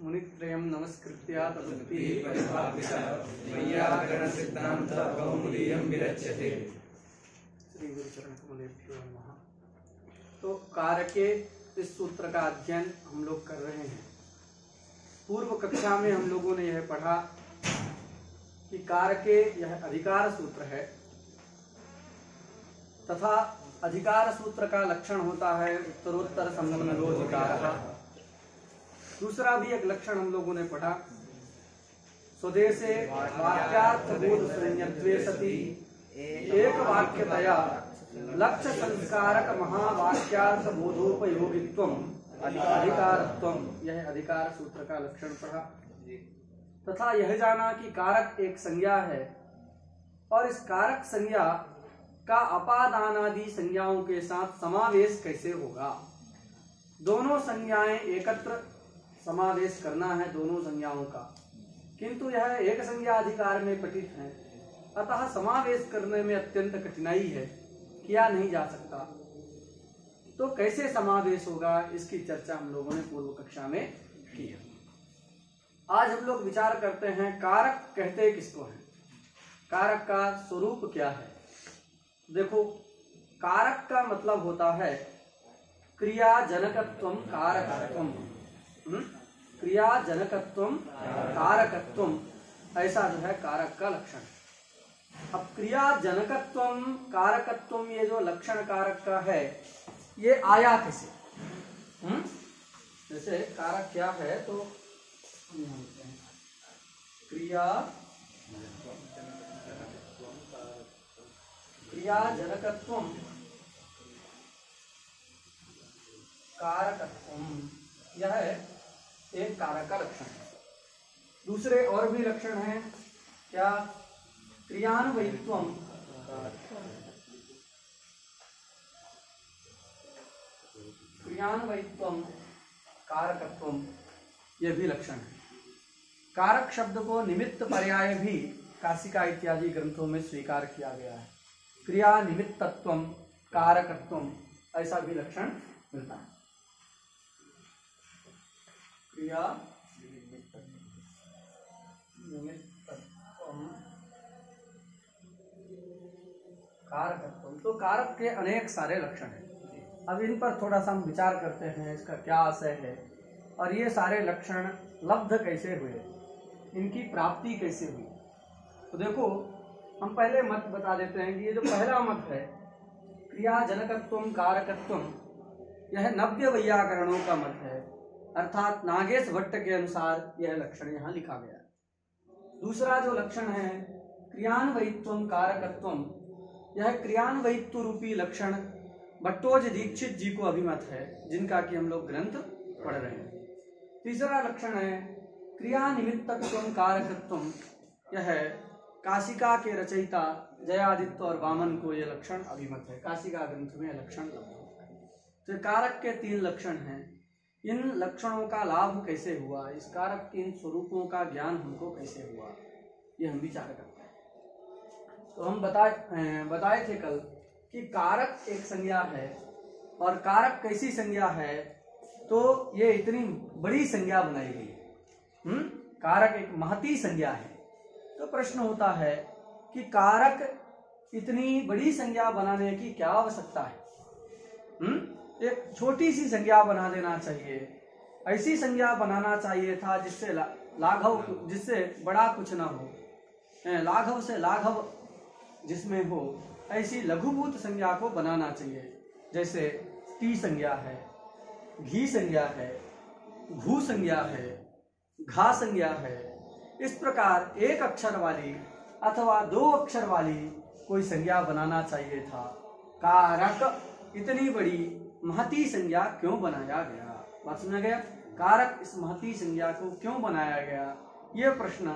मुनित्रयं नमस्कृत्य तदुक्ति वैयाकरणसिद्धान्तकौमुदीयं विरच्यते। श्री गुरुचरण कमलेभ्यो नमः। तो कारके इस सूत्र का अध्ययन हम लोग कर रहे हैं। पूर्व कक्षा में हम लोगों ने यह पढ़ा कि कारके यह अधिकार सूत्र है तथा अधिकार सूत्र का लक्षण होता है उत्तरोत्तर संबंधोधिकारः। दूसरा भी एक लक्षण हम लोगों ने पढ़ा, स्वदेशे वाक्यार्थबोध संयत्वे सति एक वाक्यतया लक्ष्य संस्कारक महावाक्यार्थ बोधोपयोगित्वम अधिकारत्वम, यह अधिकार सूत्र का लक्षण पढ़ा तथा यह जाना कि कारक एक संज्ञा है और इस कारक संज्ञा का अपादानादि संज्ञाओं के साथ समावेश कैसे होगा। दोनों संज्ञाएं एकत्र समावेश करना है दोनों संज्ञाओं का, किंतु यह एक संज्ञा अधिकार में पठित है, अतः समावेश करने में अत्यंत कठिनाई है, किया नहीं जा सकता। तो कैसे समावेश होगा इसकी चर्चा हम लोगों ने पूर्व कक्षा में की है। आज हम लोग विचार करते हैं कारक कहते किसको है, कारक का स्वरूप क्या है। देखो, कारक का मतलब होता है क्रिया जनकत्वम कारकत्वम, क्रिया जनकत्वम कारकत्वम, ऐसा जो है कारक का लक्षण। अब क्रिया जनकत्वम कारकत्वम ये जो लक्षण कारक का है ये आया कैसे। जैसे कारक क्या है तो क्रिया जनकत्वम कारकत्वम, यह एक कारक का लक्षण है। दूसरे और भी लक्षण हैं क्या, क्रियान्वयित्वम कारकत्वम, यह भी लक्षण है। कारक शब्द को निमित्त पर्याय भी काशिका इत्यादि ग्रंथों में स्वीकार किया गया है। क्रिया निमित्तत्वम कारकत्वम, ऐसा भी लक्षण मिलता है। क्रिया निमित्तत्वम कारकत्वम, तो कारक के अनेक सारे लक्षण हैं। अब इन पर थोड़ा सा हम विचार करते हैं, इसका क्या आशय है और ये सारे लक्षण लब्ध कैसे हुए, इनकी प्राप्ति कैसे हुई। तो देखो, हम पहले मत बता देते हैं कि ये जो पहला मत है क्रिया जनकत्वम कारकत्वम, यह नव्य वैयाकरणों का मत है, अर्थात नागेश भट्ट के अनुसार यह लक्षण यहाँ लिखा गया है। दूसरा जो लक्षण है क्रियान्वयित्वम कारकत्वम, यह क्रियान्वयित्व रूपी लक्षण भट्टोज दीक्षित जी को अभिमत है, जिनका कि हम लोग ग्रंथ पढ़ रहे हैं। तीसरा लक्षण है क्रिया निमित्तत्वम कारकत्वम, यह काशिका के रचयिता जयादित्य और वामन को यह लक्षण अभिमत है, काशिका ग्रंथ में लक्षण होता है। तो कारक के तीन लक्षण हैं, इन लक्षणों का लाभ कैसे हुआ, इस कारक के इन स्वरूपों का ज्ञान हमको कैसे हुआ, ये हम विचार करते हैं। तो हम बताए थे कल कि कारक एक संज्ञा है और कारक कैसी संज्ञा है, तो ये इतनी बड़ी संज्ञा बनाई गई। कारक एक महती संज्ञा है। तो प्रश्न होता है कि कारक इतनी बड़ी संज्ञा बनाने की क्या आवश्यकता है। एक छोटी सी संज्ञा बना देना चाहिए, ऐसी संज्ञा बनाना चाहिए था जिससे लाघव, जिससे बड़ा कुछ ना हो, लाघव से लाघव जिसमें हो, ऐसी लघुभूत संज्ञा को बनाना चाहिए। जैसे टी संज्ञा है, घी संज्ञा है, घू संज्ञा है, घा संज्ञा है। इस प्रकार एक अक्षर वाली अथवा दो अक्षर वाली कोई संज्ञा बनाना चाहिए था। कारक इतनी बड़ी महती संज्ञा क्यों बनाया गया, बात समझा गया। कारक इस महती संज्ञा को क्यों बनाया गया, ये प्रश्न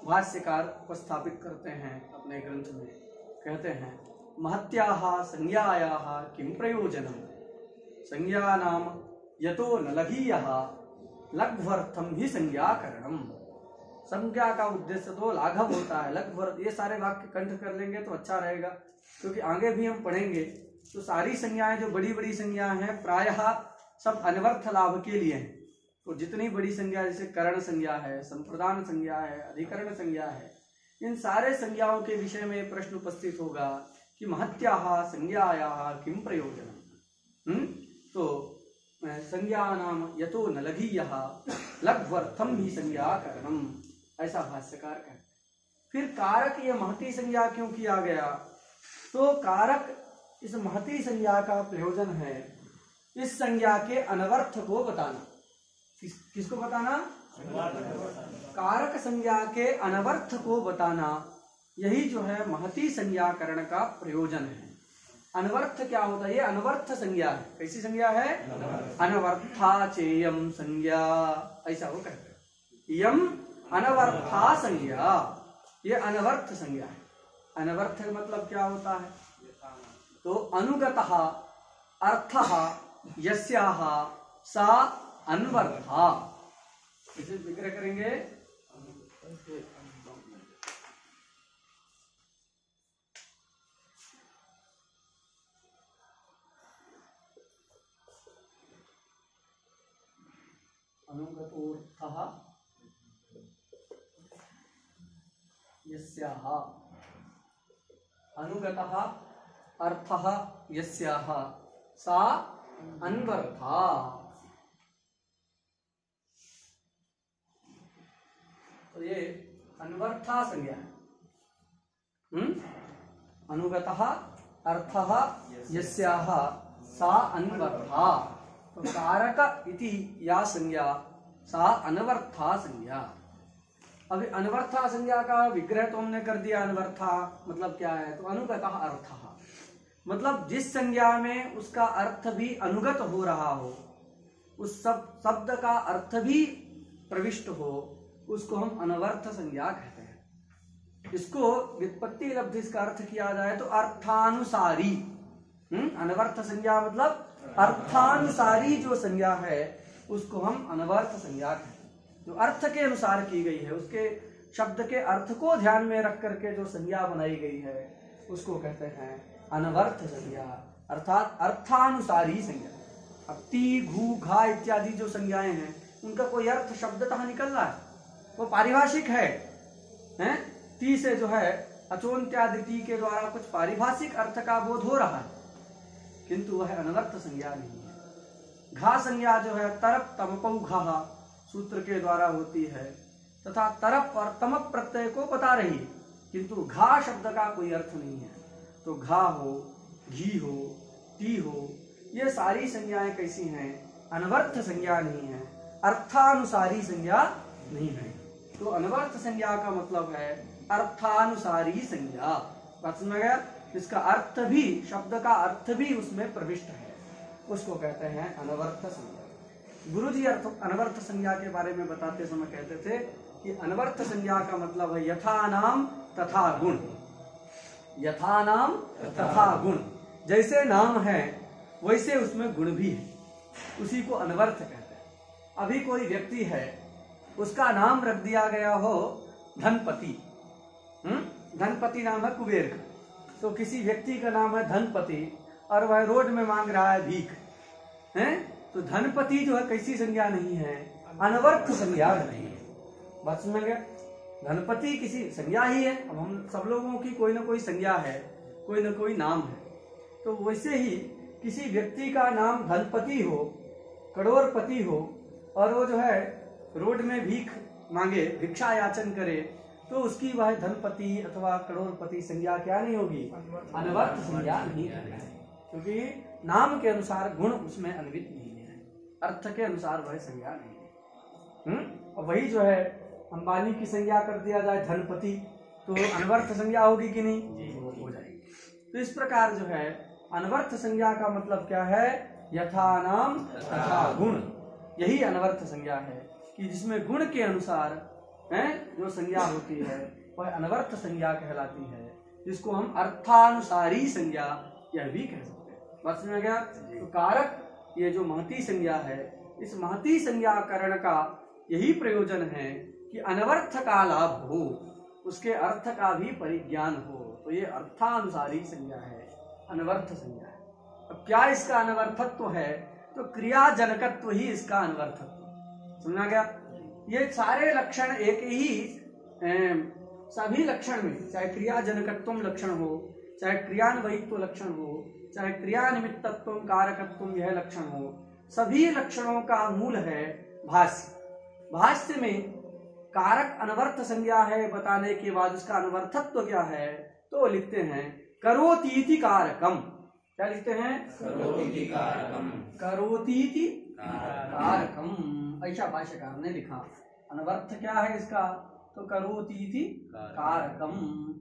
भाष्यकार उपस्थापित करते हैं अपने ग्रंथ में। कहते हैं महत्याः संज्ञायाः किं प्रयोजनम, संज्ञानाम यतो न लघीयः लघ्वर्थम ही संज्ञाकरणम। संज्ञा का उद्देश्य तो लाघव होता है, लघ्वर्थ। ये सारे वाक्य कंठ कर लेंगे तो अच्छा रहेगा, क्योंकि आगे भी हम पढ़ेंगे तो सारी संज्ञाएं जो बड़ी बड़ी संज्ञाएं हैं प्रायः सब अनवर्थ लाभ के लिए हैं। तो जितनी बड़ी संज्ञा जैसे करण संज्ञा है, संप्रदान संज्ञा है, अधिकरण संज्ञा है, इन सारे संज्ञाओं के विषय में प्रश्न उपस्थित होगा कि महत्याः संज्ञायाः किम प्रयोजनम्। तो संज्ञानाम यतो न लघीयः लघ्वर्थम ही संज्ञाकरणम, ऐसा भाष्यकार कहते। फिर कारक ये महती संज्ञा क्यों किया गया? तो कारक इस महती संज्ञा का प्रयोजन है इस संज्ञा के अनवर्थ को बताना। किसको बताना? कारक संज्ञा के अनवर्थ को बताना, यही जो है महती संज्ञाकरण का प्रयोजन है। अनवर्थ क्या होता है? ये अनवर्थ संज्ञा है। कैसी संज्ञा है? अनवर्था चेयम संज्ञा, ऐसा वो कहते हैं। यम अनवर्था संज्ञा, ये अनवर्थ संज्ञा है। अनवर्थ मतलब क्या होता है? तो अनुगतः अर्थः यस्याः सा अनवर्था, इसे विग्रह करेंगे। अनुगतोऽर्थः यस्याः, अनुगतः अर्थः यस्याः सा अनवर्था। तो ये अनवर्था संज्ञा है। अनुगतः अर्थः यस्याः सा अनवर्था, तो कारक इति या संज्ञा सा अनवर्था संज्ञा। अभी अनवर्था संज्ञा का विग्रह तो हमने कर दिया। अनवर्था मतलब क्या है? तो अनुगतः अर्थः मतलब जिस संज्ञा में उसका अर्थ भी अनुगत हो रहा हो, उस शब्द का अर्थ भी प्रविष्ट हो, उसको हम अनवर्थ संज्ञा कहते हैं। इसको व्युत्पत्ति लब्ध इसका अर्थ किया जाए तो अर्थानुसारी। अनवर्थ संज्ञा मतलब अर्थानुसारी जो संज्ञा है उसको हम अनवर्थ संज्ञा कहते हैं। जो अर्थ के अनुसार की गई है, उसके शब्द के अर्थ को ध्यान में रख करके जो संज्ञा बनाई गई है उसको कहते हैं अनवर्थ संज्ञा, अर्थात अर्थानुसारी संज्ञा। अब ती, घू, घा इत्यादि जो संज्ञाएं हैं उनका कोई अर्थ शब्दतः निकल रहा है, वो पारिभाषिक है। ती से जो है अचोन्त्यादि टी के द्वारा कुछ पारिभाषिक अर्थ का बोध हो रहा है, किंतु वह अनवर्थ संज्ञा नहीं है। घा संज्ञा जो है तरप तमपौ घा सूत्र के द्वारा होती है तथा तरप और तमप प्रत्यय को बता रही है, किंतु घा शब्द का कोई अर्थ नहीं है। तो घा हो, घी हो, टी हो, ये सारी संज्ञाएं कैसी हैं? अनवर्थ संज्ञा नहीं है, अर्थानुसारी संज्ञा नहीं है। तो अनवर्थ संज्ञा का मतलब है अर्थानुसारी संज्ञा। बात समझ गया? इसका अर्थ भी, शब्द का अर्थ भी उसमें प्रविष्ट है, उसको कहते हैं अनवर्थ संज्ञा। गुरुजी अनवर्थ संज्ञा के बारे में बताते समय कहते थे कि अनवर्थ संज्ञा का मतलब है यथा नाम तथा गुण। यथा नाम तथा गुण, जैसे नाम है वैसे उसमें गुण भी है, उसी को अनवर्थ कहते हैं। अभी कोई व्यक्ति है, उसका नाम रख दिया गया हो धनपति। धनपति नाम है कुबेर का, तो किसी व्यक्ति का नाम है धनपति और वह रोड में मांग रहा है भीख, है तो धनपति जो है कैसी संज्ञा नहीं है? अनवर्थ संज्ञा नहीं है। बात समझ गया? धनपति किसी संज्ञा ही है। अब हम सब लोगों की कोई ना कोई संज्ञा है, कोई ना कोई नाम है। तो वैसे ही किसी व्यक्ति का नाम धनपति हो, करोड़पति हो, और वो जो है रोड में भीख मांगे, भिक्षा याचन करे, तो उसकी वह धनपति अथवा करोड़पति संज्ञा क्या नहीं होगी? अनवर्थ संज्ञा नहीं है, क्योंकि नाम के अनुसार गुण उसमें अन्वित नहीं है, अर्थ के अनुसार वह संज्ञा नहीं है। और वही जो है अंबानी की संज्ञा कर दिया जाए धनपति, तो अनवर्थ संज्ञा होगी कि नहीं? हो जाएगी। तो इस प्रकार जो है अनवर्थ संज्ञा का मतलब क्या है? यथा नाम तथा गुण, यही अनवर्थ संज्ञा है कि जिसमें गुण के अनुसार जो संज्ञा होती है वह अनवर्थ संज्ञा कहलाती है, जिसको हम अर्थानुसारी संज्ञा यह भी कह सकते हैं। बात समझ गया? तो कारक ये जो महती संज्ञा है, इस महती संज्ञाकरण का यही प्रयोजन है कि अनवर्थ का लाभ हो, उसके अर्थ का भी परिज्ञान हो। तो ये अर्थानुसारी संज्ञा है, अनवर्थ संज्ञा है। अब क्या इसका अनवर्थत्व है? तो क्रियाजनकत्व ही इसका अनवर्थत्व। सुना गया। ये सारे लक्षण एक ही सभी लक्षण में, चाहे क्रिया जनकत्व लक्षण हो, चाहे क्रियान्वयित्व लक्षण हो, चाहे क्रिया निमित्तत्व कारकत्व यह लक्षण हो, सभी लक्षणों का मूल है भाष्य। भाष्य में कारक अनवर्थ संज्ञा है बताने के बाद उसका अनवर्थत्व क्या है, तो लिखते हैं करोतीति कारकम। क्या लिखते हैं? करोतीति कारकम। करोतीति कारकम, ऐसा भाष्यकार ने लिखा। अनवर्थ क्या है इसका, तो करोतीति कारकम,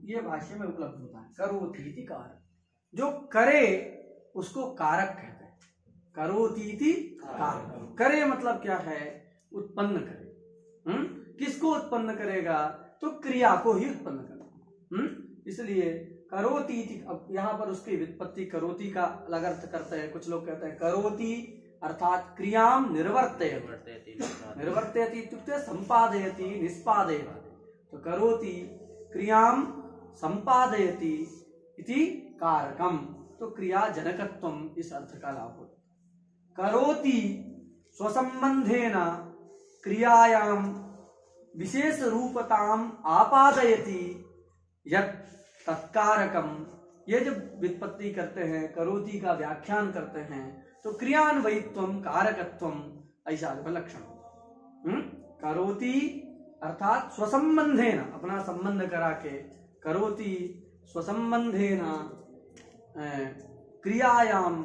ये भाष्य में उपलब्ध होता है। करोतीति कारक, जो करे उसको कारक कहते हैं। करोतीति कारकम, करे मतलब क्या है, उत्पन्न करे। किसको उत्पन्न करेगा, तो क्रिया को ही उत्पन्न करेगा। इसलिए करोतीति, अब यहाँ पर उसकी व्युत्पत्ति करोति का अलग अर्थ करते हैं। कुछ लोग कहते हैं करोति अर्थात क्रियाम निर्वर्तयति। निर्वर्तयति इत्युक्ते संपादयति निष्पादयति। तो करोति क्रियाम संपादयति इति कारकम, तो क्रिया जनकत्वम, इस अर्थ का लाभ होता है। करोति स्वसंबंधेन क्रियायाम विशेष रूपताम आपादयति यत् तत्कारकम। ये जब व्युत्पत्ति करते हैं, करोति का व्याख्यान करते हैं, तो क्रियान्वयित्वम कारकत्वम ऐसा लक्षण। करोति अर्थात स्वसंबंधेन, अपना संबंध करा के, करोति स्वसंबंधेन क्रियायाम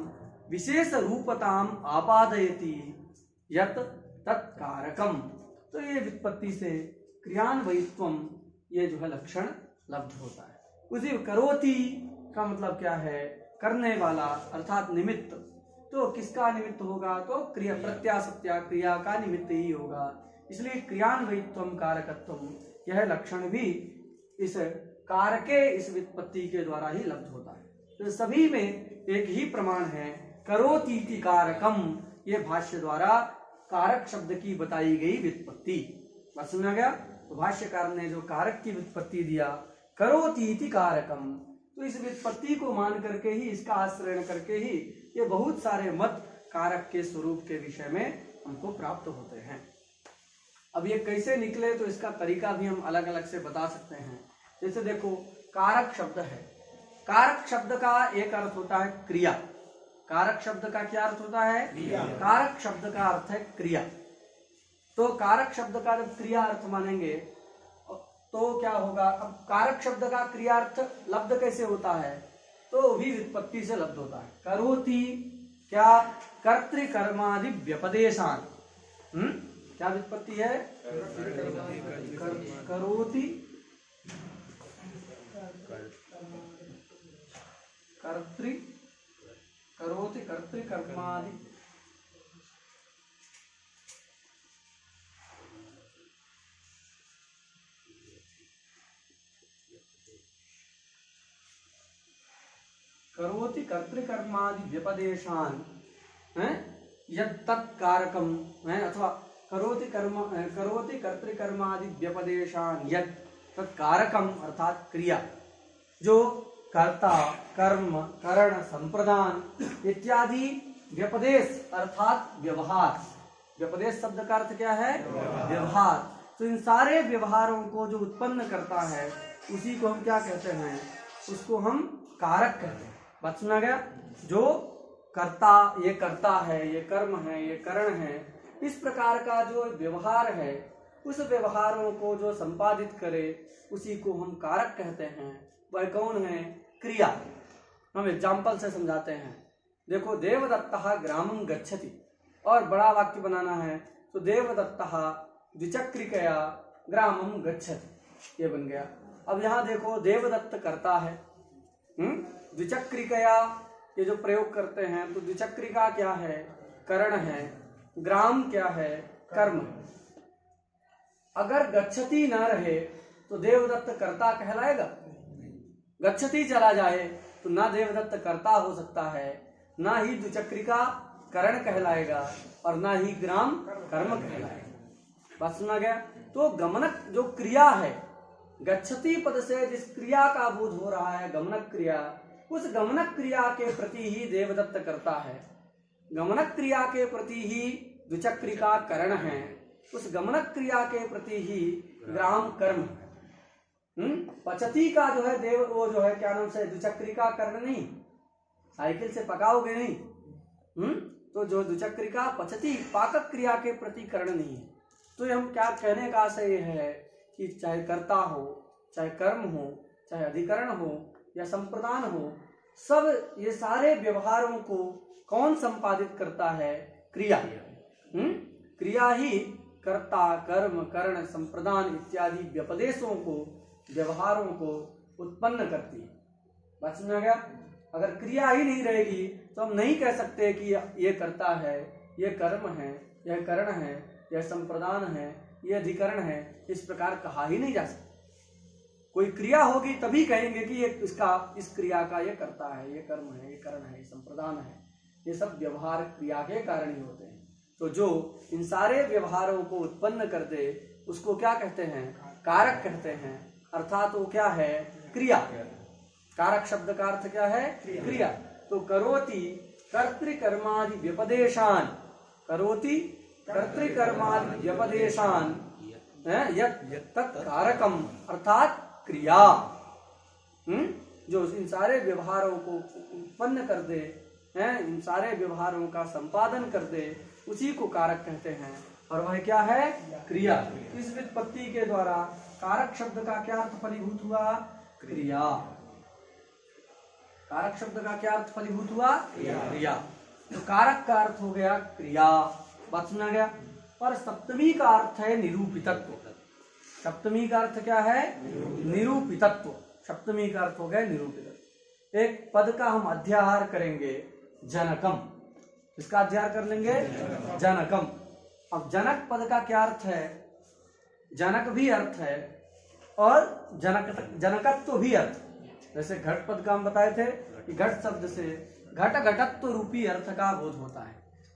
विशेष रूपताम आपादयति यत् तत्कारकम। तो ये व्युत्पत्ति से क्रियान्वयित्वम, ये जो है लक्षण लब्ध होता है। उसी करोति का मतलब क्या है, करने वाला अर्थात निमित्त। तो किसका निमित्त होगा, तो क्रिया, प्रत्यासत्या क्रिया का निमित्त ही होगा। इसलिए क्रियान्वयित्वम कारकत्वम, यह लक्षण भी इस कारके, इस व्युत्पत्ति के द्वारा ही लब्ध होता है। तो सभी में एक ही प्रमाण है, करोतीति कारकम, ये भाष्य द्वारा कारक शब्द की बताई गई व्युत्पत्ति। बात सुना गया। तो भाष्यकार ने जो कारक की व्युत्पत्ति दिया, करोतीति कारकम, तो इस व्युत्पत्ति को मान करके ही, इसका आश्रय करके ही ये बहुत सारे मत कारक के स्वरूप के विषय में हमको प्राप्त होते हैं। अब ये कैसे निकले, तो इसका तरीका भी हम अलग अलग से बता सकते हैं। जैसे देखो, कारक शब्द है, कारक शब्द का एक अर्थ होता है क्रिया। कारक शब्द का क्या अर्थ होता है, कारक शब्द का अर्थ है क्रिया। तो कारक शब्द का जब क्रिया अर्थ मानेंगे तो क्या होगा। अब कारक शब्द का क्रियार्थ लब्ध कैसे होता है, तो भी व्युत्पत्ति से लब्ध होता है। करोति क्या, कर्तृकर्मादि व्यपदेशान। क्या व्युत्पत्ति है, करोति कर्तृकर्मादि करोति कर्तृकर्मादि व्यपदेशान यत्तत्कारकम, अथवा करोति कर्तृकर्मादि व्यपदेशान यत्तत्कारकम, अर्थात क्रिया जो कर्ता कर्म करण संप्रदान इत्यादि व्यपदेश अर्थात व्यवहार। व्यपदेश शब्द का अर्थ क्या है, व्यवहार। तो इन सारे व्यवहारों को जो उत्पन्न करता है उसी को हम क्या कहते हैं, उसको हम कारक कहते हैं। बात सुना गया। जो कर्ता, ये कर्ता है, ये कर्म है, ये करण है, इस प्रकार का जो व्यवहार है, उस व्यवहारों को जो संपादित करे उसी को हम कारक कहते हैं। वह कौन है, क्रिया। हम एग्जाम्पल से समझाते हैं। देखो, देवदत्तः ग्रामं गच्छति, और बड़ा वाक्य बनाना है तो देवदत्तः द्विचक्रिकया ग्रामं गच्छति, ये बन गया। अब यहाँ देखो, देवदत्त करता है, द्विचक्रिकया ये जो प्रयोग करते हैं, तो द्विचक्रिका क्या है, करण है, ग्राम क्या है, कर्म। अगर गच्छति न रहे तो देवदत्त कर्ता कहलाएगा। गच्छति चला जाए तो ना देवदत्त कर्ता हो सकता है, ना ही द्विचक्रिका करण कहलाएगा, और ना ही ग्राम कर्म कहलाएगा। बात सुना गया। तो गमनक जो क्रिया है, गच्छति पद से जिस क्रिया का बोध हो रहा है, गमनक क्रिया, उस गमनक क्रिया के प्रति ही देवदत्त करता है। गमनक क्रिया के प्रति ही द्विचक्रिका करण है, उस गमनक क्रिया के प्रति ही ग्राम कर्म है। पचती का जो है देव, वो जो है क्या नाम से, द्विचक्री का कर्ण नहीं, साइकिल से पकाओगे नहीं। तो जो द्विचक्री का पचती पाकक क्रिया के प्रति कर्ण नहीं है। तो हम क्या कहने का आशय ये है कि चाहे कर्ता हो, चाहे कर्म हो, चाहे अधिकरण हो या संप्रदान हो, सब ये सारे व्यवहारों को कौन संपादित करता है? क्रिया। क्रिया ही कर्ता, कर्म, करण, संप्रदान इत्यादि व्यपदेशों को, व्यवहारों को उत्पन्न करती है। बात समझ आ गया? अगर क्रिया ही नहीं रहेगी तो हम नहीं कह सकते कि ये कर्ता है, ये कर्म है, यह करण है, यह संप्रदान है, यह अधिकरण है। इस प्रकार कहा ही नहीं जा सकता। कोई क्रिया होगी तभी कहेंगे कि ये इसका, इस क्रिया का ये कर्ता है, ये कर्म है, ये करण है, ये संप्रदान है। ये सब व्यवहार क्रिया के कारण ही होते हैं। तो जो इन सारे व्यवहारों को उत्पन्न कर दे उसको क्या कहते हैं? कारक कहते हैं। अर्थात वो क्या है? क्रिया। कारक शब्द का अर्थ क्या है? क्रिया। तो करोति कर्तृकर्मादि व्यपदेशान, करोति कर्तृकर्मादि व्यपदेशान तत्कारकम, अर्थात क्रिया। जो इन सारे व्यवहारों को उत्पन्न कर दे, इन सारे व्यवहारों का संपादन कर दे, उसी को कारक कहते हैं। और वह क्या है? क्रिया। इस व्युत्पत्ति के द्वारा कारक शब्द का क्या अर्थ फलीभूत हुआ? क्रिया। कारक शब्द का क्या अर्थ फलीभूत हुआ? क्रिया। तो कारक का अर्थ हो गया क्रिया। बात सुना गया? और सप्तमी का अर्थ है निरूपितत्व। सप्तमी का अर्थ क्या है? निरूपितत्व। सप्तमी का अर्थ हो गया निरूपितत्व। एक पद का हम अध्याहार करेंगे, जनकम। इसका अध्याहार कर लेंगे, जनकम। अब जनक पद का क्या अर्थ है? जनक भी अर्थ है और जनकत्व भी अर्थ। जैसे घट पद का हम बताए थे कि घट शब्द से घट घटत्व रूपी अर्थ का बोध होता है,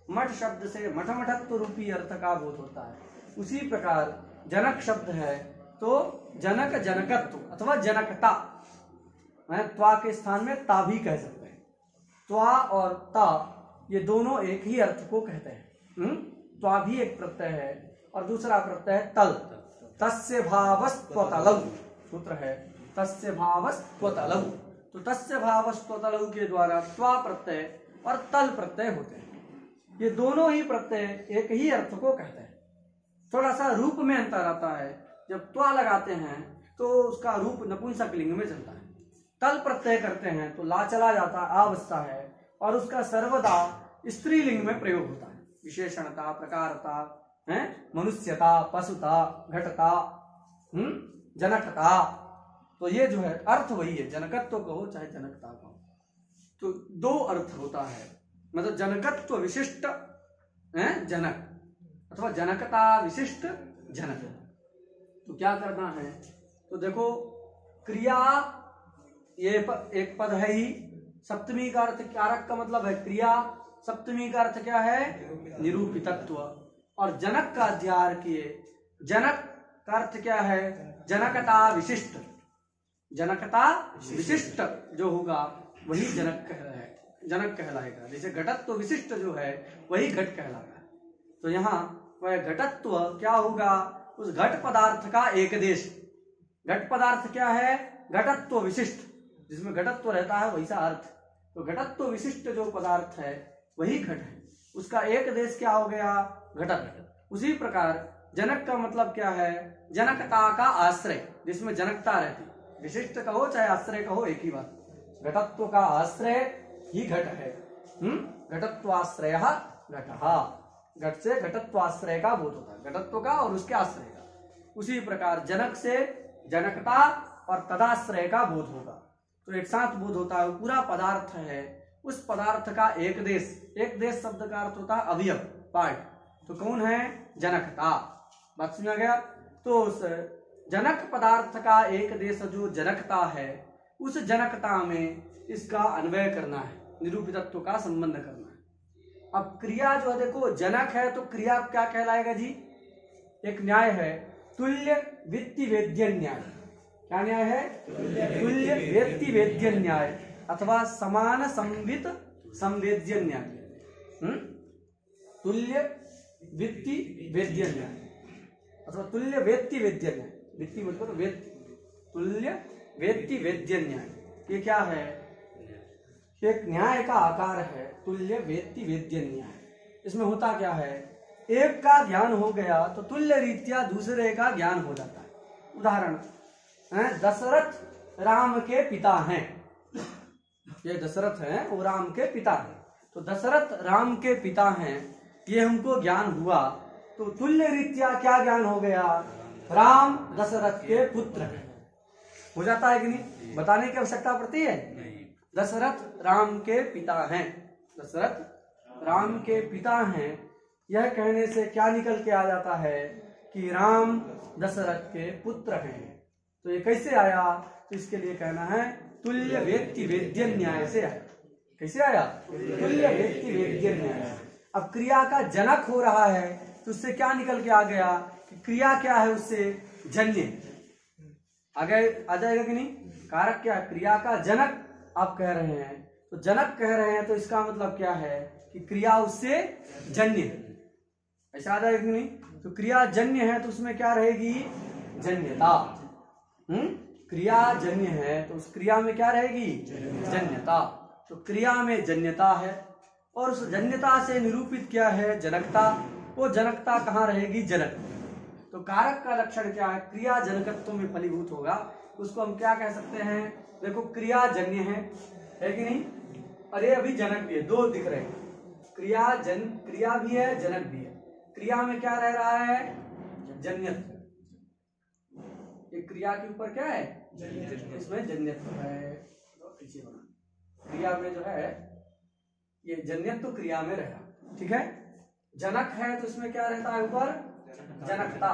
मठ शब्द से मठ मठत्व रूपी अर्थ का बोध होता है। उसी प्रकार जनक शब्द है तो जनक जनकत्व अथवा जनकता, त्वा के स्थान में ता भी कह सकते हैं। त्वा और ता ये दोनों एक ही अर्थ को कहते हैं। त्वा भी एक प्रत्यय है और दूसरा प्रत्यय है तल। तस्य भावस्त्वतलौ सूत्र है, तस्य भावस्त्वतलौ। तो तस्य भावस्त्वतलौ के द्वारा त्वा प्रत्यय और तल प्रत्यय होते हैं। ये दोनों ही प्रत्यय एक ही अर्थ को कहते हैं। थोड़ा सा रूप में अंतर आता है। जब त्वा लगाते हैं तो उसका रूप नपुंसक लिंग में चलता है। तल प्रत्यय करते हैं तो ला चला जाता, आ बसता है और उसका सर्वदा स्त्रीलिंग में प्रयोग होता है। विशेषणता, प्रकारता, मनुष्यता, पशुता, घटता, जनकता। तो ये जो है अर्थ वही है, जनकत्व कहो चाहे जनकता कहो। तो दो अर्थ होता है, मतलब जनकत्व विशिष्ट जनक अथवा जनकता विशिष्ट जनक। तो क्या करना है? तो देखो क्रिया ये एक पद है ही। सप्तमी का अर्थ कारक का मतलब है क्रिया। सप्तमी का अर्थ क्या है? निरूपितत्व। और जनक का अध्याहार किए। जनक का अर्थ क्या है? जनकता विशिष्ट। जनकता विशिष्ट जो होगा वही जनक कहलाएगा। जैसे घटत्व विशिष्ट जो है वही घट कहलाएगा। तो यहाँ वह घटत्व क्या होगा? उस घट पदार्थ का एक देश। घट पदार्थ क्या है? घटत्व विशिष्ट, जिसमें घटत्व रहता है वैसा अर्थ। तो घटत्व विशिष्ट जो पदार्थ है वही घट है। उसका एक देश क्या हो गया? घटक। उसी प्रकार जनक का मतलब क्या है? जनकता का आश्रय, जिसमें जनकता रहती। विशिष्ट कहो चाहे आश्रय कहो एक ही बात। घटत्व का आश्रय ही घट है। घटत्वाश्रय घटहा। घट से घटत्वाश्रय का बोध होता है, घटत्व का और उसके आश्रय का। उसी प्रकार जनक से जनकता और तदाश्रय का बोध होगा। तो एक साथ बोध होता है, पूरा पदार्थ है, उस पदार्थ का एक देश। एक देश शब्द का अर्थ होता है अवयव, पार्ट। तो कौन है? जनकता। बात सुना गया? तो उस जनक पदार्थ का एक देश जो जनकता है, उस जनकता में इसका अन्वय करना है, निरूपितत्व का संबंध करना है। अब क्रिया जो है देखो जनक है तो क्रिया क्या कहलाएगा जी? एक न्याय है तुल्य वित्ति वेद्य न्याय। क्या न्याय है? तुल्य व्यक्ति वेद्य न्याय अथवा समान संवित संवेद्य न्याय। तुल्य वित्ति वेद्य न्याय। अथवा तुल्य वेत्ति वेद्य न्याय, वेत्ति मतलब वेत्ति, तुल्य वेत्ति वेद्य न्याय, ये क्या है? एक न्याय का आकार है, तुल्य वेत्ति वेद्य न्याय। इसमें होता क्या है, एक का ज्ञान हो गया तो तुल्य रीत्या दूसरे का ज्ञान हो जाता है। उदाहरण, दशरथ राम के पिता हैं, ये दशरथ हैं वो राम के पिता हैं, तो दशरथ राम के पिता हैं, ये हमको ज्ञान हुआ तो तुल्य रीत्या क्या ज्ञान हो गया? राम दशरथ के पुत्र हैं। हो जाता है कि नहीं? बताने की आवश्यकता पड़ती है? दशरथ राम के पिता हैं, दशरथ राम के पिता हैं, यह कहने से क्या निकल के आ जाता है कि राम दशरथ के पुत्र हैं। तो ये कैसे आया? तो इसके लिए कहना है तुल्य वेत्ति वेद्य न्याय से आया। कैसे आया? तुल्य वेत्ति वेद्य न्याय। अब क्रिया का जनक हो रहा है तो उससे क्या निकल के आ गया कि क्रिया क्या है? उससे जन्य आगे आ जाएगा कि नहीं? कारक क्या है? क्रिया का जनक आप कह रहे हैं, तो जनक कह रहे हैं तो इसका मतलब क्या है कि क्रिया उससे जन्य है। ऐसा आ जाएगा कि नहीं? तो क्रिया जन्य है तो उसमें क्या रहेगी? जन्यता। क्रिया जन्य है तो उस क्रिया में क्या रहेगी? जन्यता। तो क्रिया में जन्यता है और उस जन्यता से निरूपित क्या है? जनकता। वो जनकता कहाँ रहेगी? जनक। तो कारक का लक्षण क्या है? क्रिया जनकत्व में फलीभूत होगा। उसको हम क्या कह सकते हैं? देखो क्रिया जन्य है कि नहीं? और ये अभी जनक भी है, दो दिख रहे हैं, क्रिया भी है, जनक भी है। क्रिया में क्या रह रहा है? जन्यत्व। ये क्रिया के ऊपर क्या है? इसमें जन्यत्व है। क्रिया में जो है ये जन्यत्व क्रिया में रहा, ठीक है। जनक है तो इसमें क्या रहता है? ऊपर जनकता।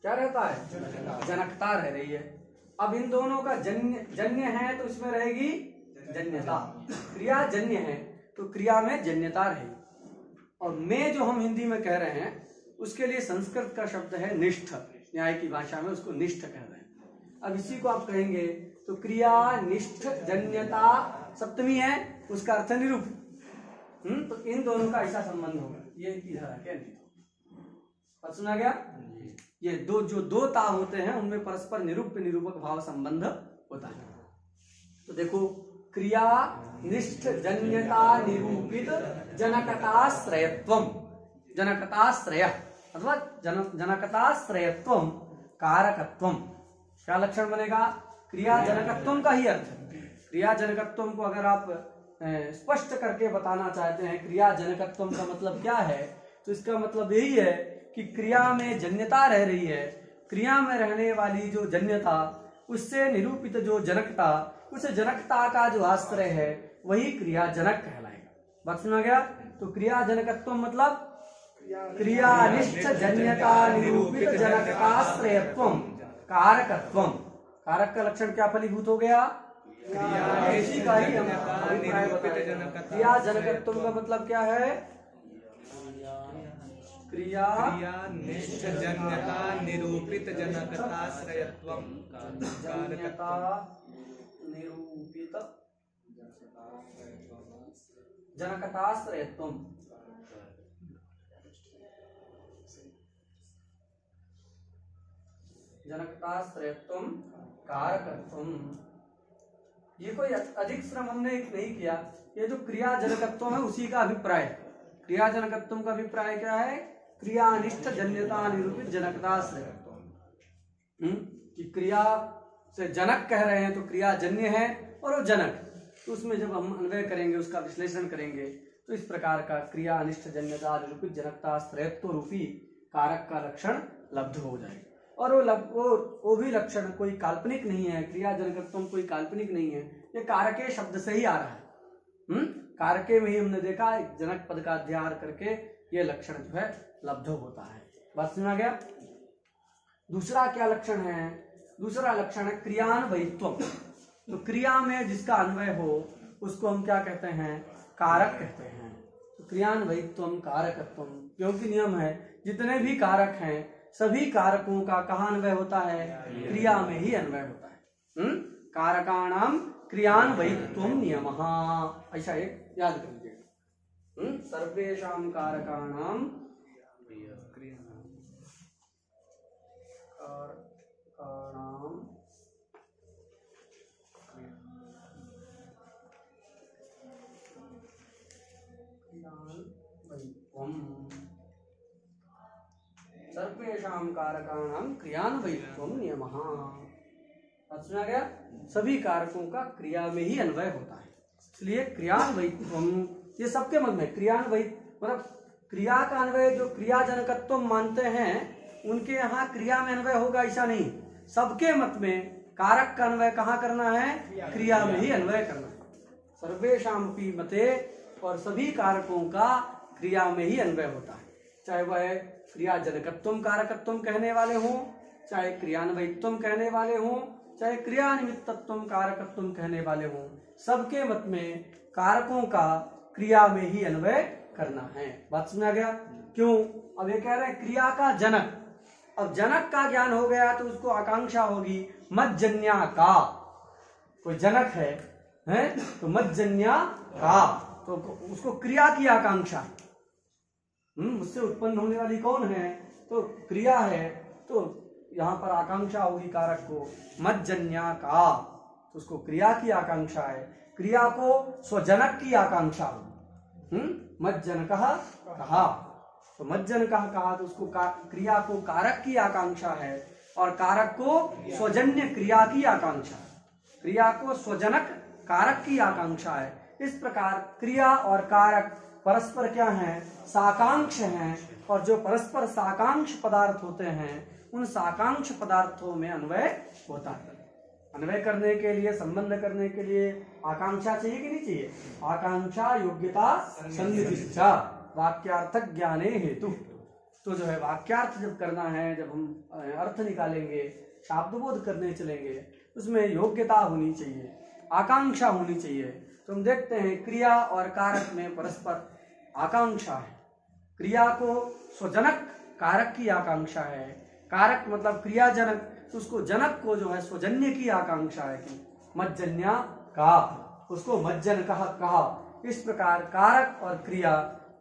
क्या रहता है? जनकता रह रही है। अब इन दोनों का जन्य है तो इसमें रहेगी जन्यता। क्रिया जन्य है तो क्रिया में जन्यता रहेगी। और में जो हम हिंदी में कह रहे हैं उसके लिए संस्कृत का शब्द है निष्ठ। न्याय की भाषा में उसको निष्ठ कह रहे हैं। अब इसी को आप कहेंगे तो क्रिया निष्ठ जन्यता सप्तमी है, उसका अर्थ निरूपित। तो इन दोनों का ऐसा संबंध होगा। ये इधर आके नहीं सुना गया? ये दो ता होते हैं उनमें परस्पर निरूप्य निरूपक भाव संबंध होता है। तो देखो, क्रिया निष्ठ जन्यता निरूपित जनकताश्रयत्वम, जनकताश्रय अथवा जनकताश्रयत्वम कारकत्वम। क्या लक्षण बनेगा? क्रिया जनकत्वम का ही अर्थ है। क्रिया जनकत्वम को अगर आप स्पष्ट करके बताना चाहते हैं क्रिया जनकत्वम का मतलब क्या है, तो इसका मतलब यही है कि क्रिया में जन्यता रह रही है, क्रिया में रहने वाली जो जन्यता उससे निरूपित जो जनकता, उस जनकता का जो आश्रय है वही क्रिया जनक कहलाएगा। बात सुना गया? तो क्रिया जनकत्व मतलब क्रियानिष्ठ जन्यता निरूपित जनकताश्रयत्वम कारकत्वम। कारक का लक्षण क्या फलीभूत हो गया? इसी का ही हम अभिप्राय बताएंगे। क्रिया जनकत्व का मतलब क्या है? क्रिया निष्ठ जन्यता निरूपित जनकताश्रयत्वम जन्यता निरूपित जनकताश्रयत्वम। जनकताश्रयत्वम कारकत्वम। ये कोई अधिक श्रम हमने नहीं किया, ये जो क्रिया जनकत्व है उसी का अभिप्राय है। क्रिया जनकत्व का अभिप्राय क्या है? क्रियानिष्ठ जन्यता निरूपित जनकताश्रयत्वम। कि क्रिया से जनक कह रहे हैं तो क्रिया जन्य है और वो जनक, तो उसमें जब हम अन्वय करेंगे, उसका विश्लेषण करेंगे, तो इस प्रकार का क्रियानिष्ठ जन्यता निरूपित जनकताश्रयत्व रूपी कारक का लक्षण लब्ध हो जाएगा। और वो भी लक्षण कोई काल्पनिक नहीं है। क्रिया जनकत्व कोई काल्पनिक नहीं है, ये कारके शब्द से ही आ रहा है। कारके में ही हमने देखा जनक पद का अध्याय करके ये लक्षण जो है लब्ध होता है। बात सुना गया? दूसरा क्या लक्षण है? दूसरा लक्षण है क्रियान्वयित्व। तो क्रिया में जिसका अन्वय हो उसको हम क्या कहते हैं? कारक कहते हैं। तो क्रियान्वयित्व कारकत्व, क्योंकि नियम है जितने भी कारक हैं सभी कारकों का कहाँ अन्वय होता है? क्रिया में ही अन्वय होता है। कारकाणाम क्रियान्वयित्वम नियमः, ऐसा एक याद कर लीजिएगा। सर्वेषां कारकाणां सर्वेषां कारकाणां क्रियान्वयित्वं नियमः। सुना गया? सभी कारकों का क्रिया में ही अन्वय होता है, इसलिए क्रियान्वयित्वम, ये सबके मत में क्रियान्वयित मतलब क्रिया का अन्वय जो क्रियाजनकत्व मानते हैं उनके यहाँ क्रिया में अन्वय होगा ऐसा नहीं। सबके मत में कारक का अन्वय कहाँ करना है? क्रिया में ही अन्वय करना है। सर्वेषामपि मते, और सभी कारकों का क्रिया में ही अन्वय होता है, चाहे वह क्रियाजनकत्व कारकत्व कहने वाले हों, चाहे क्रियान्वयित्व कहने वाले हों, चाहे क्रियानिमित्तत्व कारकत्व कहने वाले हों, सबके मत में कारकों का क्रिया में ही अन्वय करना है। बात समझा गया? क्यों? अब ये कह रहे हैं क्रिया का जनक, अब जनक का ज्ञान हो गया तो उसको आकांक्षा होगी मज्जन्या का। कोई जनक है तो मज्जन्या का, तो उसको क्रिया की आकांक्षा है। उससे उत्पन्न होने वाली कौन है? तो क्रिया है, तो यहाँ पर आकांक्षा होगी कारक को मज्जन्या का, तो उसको क्रिया की आकांक्षा है। क्रिया को स्वजनक की आकांक्षा होगी। मज्जन कहा, तो मज्जन कहा तो उसको क्रिया को कारक की आकांक्षा है, और कारक को स्वजन्य क्रिया की आकांक्षा है। क्रिया को स्वजनक कारक की आकांक्षा है। इस प्रकार क्रिया और कारक परस्पर क्या हैं? साकांक्ष हैं, और जो परस्पर साकांक्ष पदार्थ होते हैं उन साकांक्ष पदार्थों में अन्वय होता है। अन्वय करने के लिए, संबंध करने के लिए आकांक्षा चाहिए कि नहीं चाहिए? आकांक्षा योग्यता सन्निधिश्चा वाक्यार्थक ज्ञाने हेतु। तो जो है वाक्यार्थ जब करना है, जब हम अर्थ निकालेंगे, शाब्दबोध करने चलेंगे, उसमें योग्यता होनी चाहिए, आकांक्षा होनी चाहिए। तो हम देखते हैं क्रिया और कारक में परस्पर आकांक्षा है। क्रिया को स्वजनक कारक की आकांक्षा है, कारक मतलब क्रियाजनक, तो उसको जनक को जो है स्वजन्य की आकांक्षा है कि मज्जन्या का, उसको मज्जन कहा। इस प्रकार कारक और क्रिया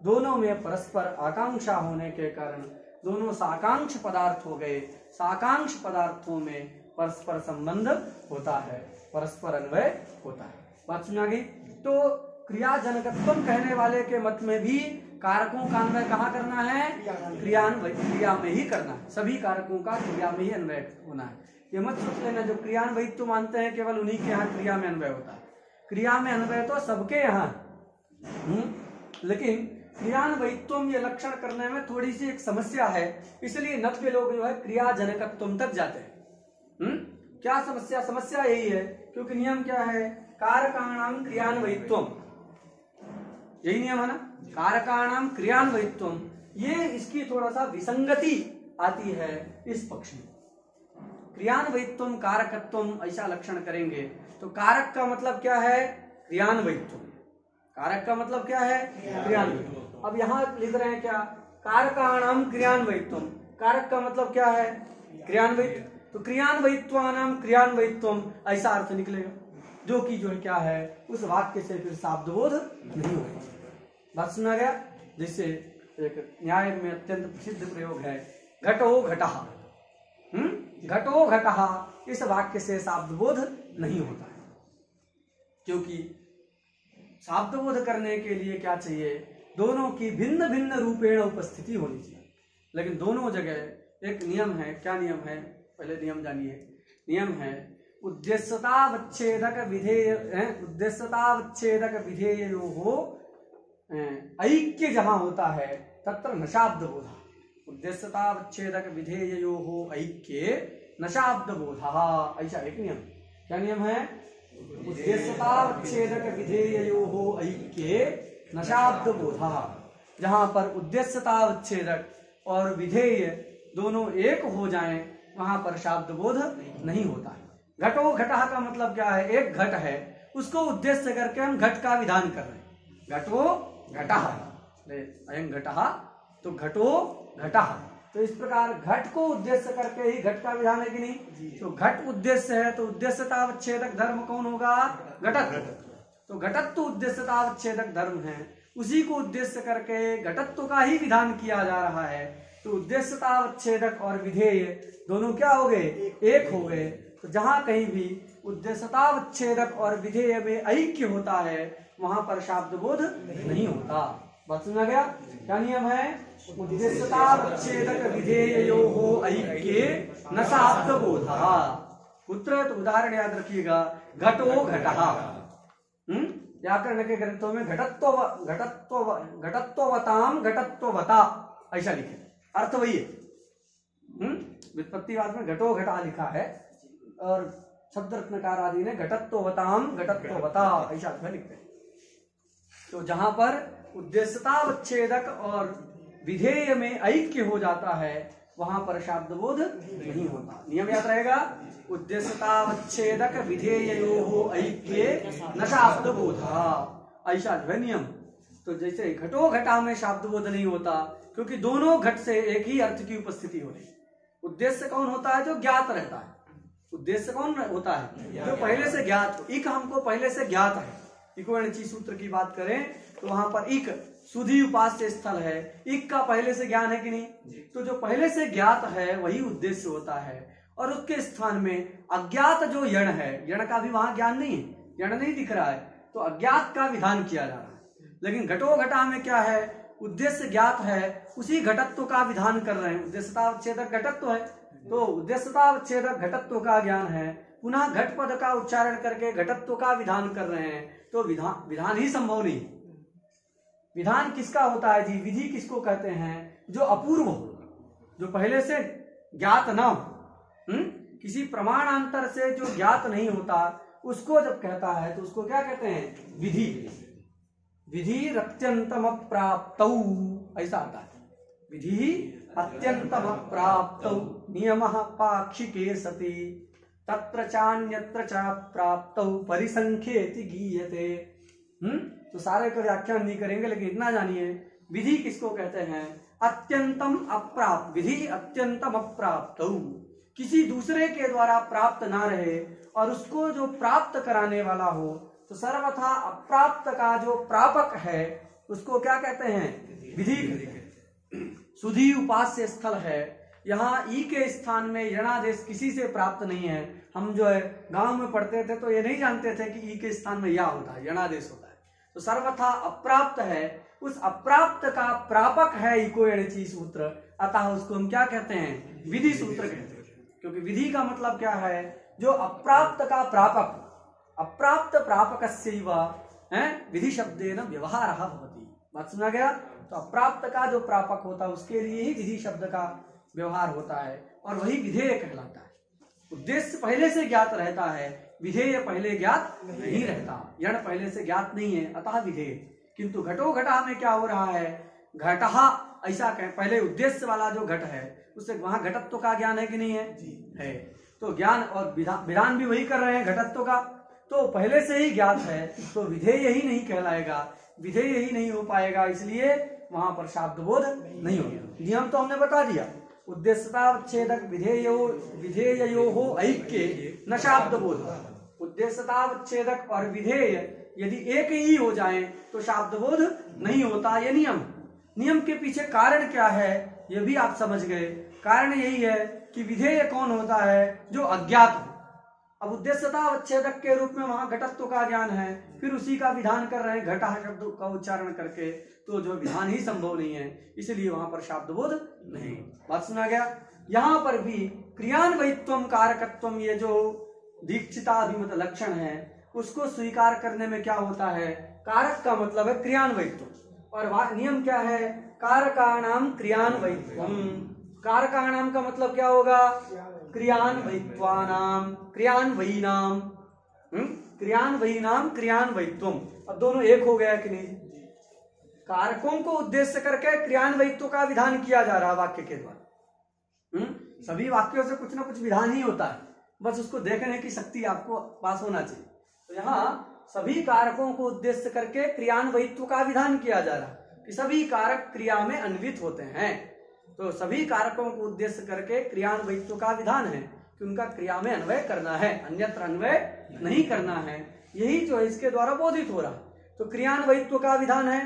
दोनों में परस्पर आकांक्षा होने के कारण दोनों साकांक्ष पदार्थ हो गए। साकांक्ष पदार्थों में परस्पर संबंध होता है, परस्पर अन्वय होता है। बात सुना गई? तो क्रियाजनकत्व कहने वाले के मत में भी कारकों का अन्वय कहाँ करना है? क्रिया में ही करना है। सभी कारकों का क्रिया में ही अन्वय होना है। ये मत सोच लेना जो क्रियान्वयित्व मानते हैं केवल उन्हीं के यहाँ क्रिया में अन्वय होता है। क्रिया में अन्वय तो सबके यहाँ, लेकिन क्रियान्वयित्व ये लक्षण करने में थोड़ी सी एक समस्या है, इसलिए 90 लोग जो है क्रियाजनकत्व तक जाते हैं। क्या समस्या? समस्या यही है क्योंकि नियम क्या है? कारकाणाम क्रियान्वयित्व, यही नियम है ना, कारकाणाम क्रियान्वयित्व। ये इसकी थोड़ा सा विसंगति आती है इस पक्ष में। क्रियान्वयित्व कारकत्व ऐसा लक्षण करेंगे तो कारक का मतलब क्या है? क्रियान्वयित्व। कारक का मतलब क्या है? क्रियान्वयित्व। अब यहाँ लिख रहे हैं क्या? कारकाणाम क्रियान्वयित्व। कारक का मतलब क्या है? क्रियान्वयित्व। तो क्रियान्वयित्वानाम क्रियान्वयित्व ऐसा अर्थ निकलेगा, जो कि जो है क्या है, उस वाक्य से फिर शाब्दबोध नहीं होगा। बात सुना गया? जिससे एक न्याय में अत्यंत प्रसिद्ध प्रयोग है घटो घटः। घटो घटः, इस वाक्य से शाब्दबोध नहीं होता है, क्योंकि शाब्दबोध करने के लिए क्या चाहिए? दोनों की भिन्न भिन्न रूपेण उपस्थिति होनी चाहिए। लेकिन दोनों जगह एक नियम है। क्या नियम है? पहले नियम जानिए। नियम है उद्देश्यतावच्छेदक विधेयोः ऐक्य जहां होता है तत्र न शाब्दबोधः। उद्देश्यतावच्छेदक विधेयोः ऐक्ये न शाब्दबोधः, ऐसा एक नियम। क्या नियम है? उद्देश्यतावच्छेदक विधेयोः ऐक्ये न शाब्दबोधः। जहां पर उद्देश्यतावच्छेदक और विधेय दोनों एक हो जाएं वहां पर शाब्दबोध नहीं होता है। घटो घटः का मतलब क्या है? एक घट है, उसको उद्देश्य करके हम घट का विधान कर रहे हैं। घटो घटः, अयं घटः, तो घटो घटः। तो इस प्रकार घट को उद्देश्य करके ही घट का विधान है कि नहीं? तो घट उद्देश्य है तो उद्देश्यतावच्छेदक धर्म कौन होगा? घटत्व। तो घटत्व उद्देश्यतावच्छेदक धर्म है, उसी को उद्देश्य करके घटत्व का ही विधान किया जा रहा है। तो उद्देश्यतावच्छेदक और विधेय दोनों क्या हो गए, एक हो गए। तो जहां कहीं भी उद्देश्यतावच्छेदक और विधेय में ऐक्य होता है वहां पर शाब्द बोध नहीं होता। बात समझा गया? क्या नियम है? उद्देश्यतावच्छेदक विधेययोः ऐक्ये न शाब्द बोधः। पुत्र तो उदाहरण याद रखिएगा, घटो घटः। व्याकरण के ग्रंथों में घटत्ववताम घटत्ववता ऐसा लिखे, अर्थ वही है। व्युत्पत्तिवाद में घटो घटा लिखा है और शब्द रत्नकार आदि ने घटत्ववताम घटत्ववता ऐसा अर्थ लिखते हैं। तो जहां पर उद्देश्यतावच्छेदक और विधेय में ऐक्य हो जाता है वहां पर शाब्द बोध नहीं होता। नियम याद रहेगा, उद्देश्यतावच्छेदक विधेययोः ऐक्ये न शाब्द बोधः, ऐसा जो है नियम। तो जैसे घटो घटा में शाब्द बोध नहीं होता क्योंकि दोनों घट से एक ही अर्थ की उपस्थिति हो रही। उद्देश्य कौन होता है? जो ज्ञात रहता है। उद्देश्य कौन होता है? जो पहले से ज्ञात। इक हमको पहले से ज्ञात है। इको अणचि सूत्र की बात करें तो वहां पर इक सुधी उपास्य स्थल है, इक का पहले से ज्ञान है कि नहीं? तो जो पहले से ज्ञात है वही उद्देश्य होता है। और उसके स्थान में अज्ञात जो यण है, यण का भी वहां ज्ञान नहीं है, यण नहीं दिख रहा है, तो अज्ञात का विधान किया जा रहा है। लेकिन घटो घटा में क्या है? उद्देश्य ज्ञात है, उसी घटत्व का विधान कर रहे हैं। उद्देश्यतावच्छेदक घटत्व है तो उद्देश्यतावच्छेदक घटत्व का ज्ञान है, पुनः घट पद का उच्चारण करके घटत्व का विधान कर रहे हैं। तो विधान ही संभव नहीं। विधान किसका होता है जी? विधि किसको कहते हैं? जो अपूर्व हो, जो पहले से ज्ञात न हो, किसी प्रमाणांतर से जो ज्ञात नहीं होता उसको जब कहता है तो उसको क्या कहते हैं? विधि। विधि अत्यंतम प्राप्तौ ऐसा आता है। विधि अत्यंतम प्राप्तौ नियमः पाक्षिके सति तत्र चान्यत्र च प्राप्तौ परिसंख्येति गीयते। तो सारे का व्याख्यान नहीं करेंगे, लेकिन इतना जानिए विधि किसको कहते हैं? अत्यंतम अप्राप्त। विधि अत्यंतम अप्राप्तौ, किसी दूसरे के द्वारा प्राप्त ना रहे और उसको जो प्राप्त कराने वाला हो। तो सर्वथा अप्राप्त का जो प्रापक है उसको क्या कहते हैं? विधि। सुधी उपास्य स्थल है, यहाँ ई के स्थान में यणादेश किसी से प्राप्त नहीं है। हम जो है गांव में पढ़ते थे तो ये नहीं जानते थे कि ई के स्थान में या होता है, यणादेश होता है। तो सर्वथा अप्राप्त है, उस अप्राप्त का प्रापक है इको एणचि सूत्र, अतः उसको हम क्या कहते हैं? विधि सूत्र कहते हैं। क्योंकि विधि का मतलब क्या है? जो अप्राप्त का प्रापक, अप्राप्त प्रापकस्यैव विधि शब्देन व्यवहारः भवति। बात सुना गया? तो अप्राप्त का जो प्रापक होता है उसके लिए ही विधि शब्द का व्यवहार होता है और वही विधेय कहलाता है। उद्देश्य पहले से ज्ञात रहता है, विधेय पहले ज्ञात नहीं रहता। यण पहले से ज्ञात नहीं है, अतः विधेय। किंतु घटो घटा में क्या हो रहा है? घटहा ऐसा कहें, पहले उद्देश्य वाला जो घट है उससे वहां घटत्व का ज्ञान है कि नहीं है? है। तो ज्ञान और विधान भी वही कर रहे हैं घटत्व का, तो पहले से ही ज्ञात है तो विधेय ही नहीं कहलाएगा, विधेय ही नहीं हो पाएगा, इसलिए वहां पर शाब्द बोध नहीं होगा। नियम तो हमने बता दिया, उद्देश्यतावच्छेदक विधेययोः ऐक्ये न शाब्द बोध। उद्देश्यतावच्छेदक और विधेय यदि एक ही हो जाए तो शाब्द बोध नहीं होता। ये नियम के पीछे कारण क्या है ये भी आप समझ गए। कारण यही है कि विधेय कौन होता है? जो अज्ञात हो। अब उद्देश्यतावच्छेदक के रूप में वहां घटत्व का ज्ञान है, फिर उसी का विधान कर रहे हैं घटा शब्द का उच्चारण करके, तो जो विधान ही संभव नहीं है, इसलिए वहां पर शाब्द बोध नहीं। बात सुना गया? यहाँ पर भी क्रियान्वयित्वम कारकत्वम, ये जो दीक्षिताभिमत लक्षण है उसको स्वीकार करने में क्या होता है? कारक का मतलब है क्रियान्वयित्व और नियम क्या है? कारकाणाम क्रियान्वयित्वम। कारकाणाम का मतलब क्या होगा? क्रियान्वयित्वानाम, क्रियान्वयिनाम, क्रियान्वयिनाम क्रियान्वयित्वम। अब दोनों एक हो गया कि नहीं? कारकों को उद्देश्य करके क्रियान्वयित्व का विधान किया जा रहा वाक्य के द्वारा। सभी वाक्यों से कुछ ना कुछ विधान ही होता है, बस उसको देखने की शक्ति आपको पास होना चाहिए। तो यहाँ सभी कारकों को उद्देश्य करके क्रियान्वयित्व का विधान किया जा रहा है कि सभी कारक क्रिया में अन्वित होते हैं। तो सभी कारकों को उद्देश्य करके क्रियान्वयित्व का विधान है कि उनका क्रिया में अन्वय करना है, अन्यत्र अन्वय नहीं करना है। यही जो है इसके द्वारा बोधित हो रहा है। तो क्रियान्वयित्व का विधान है,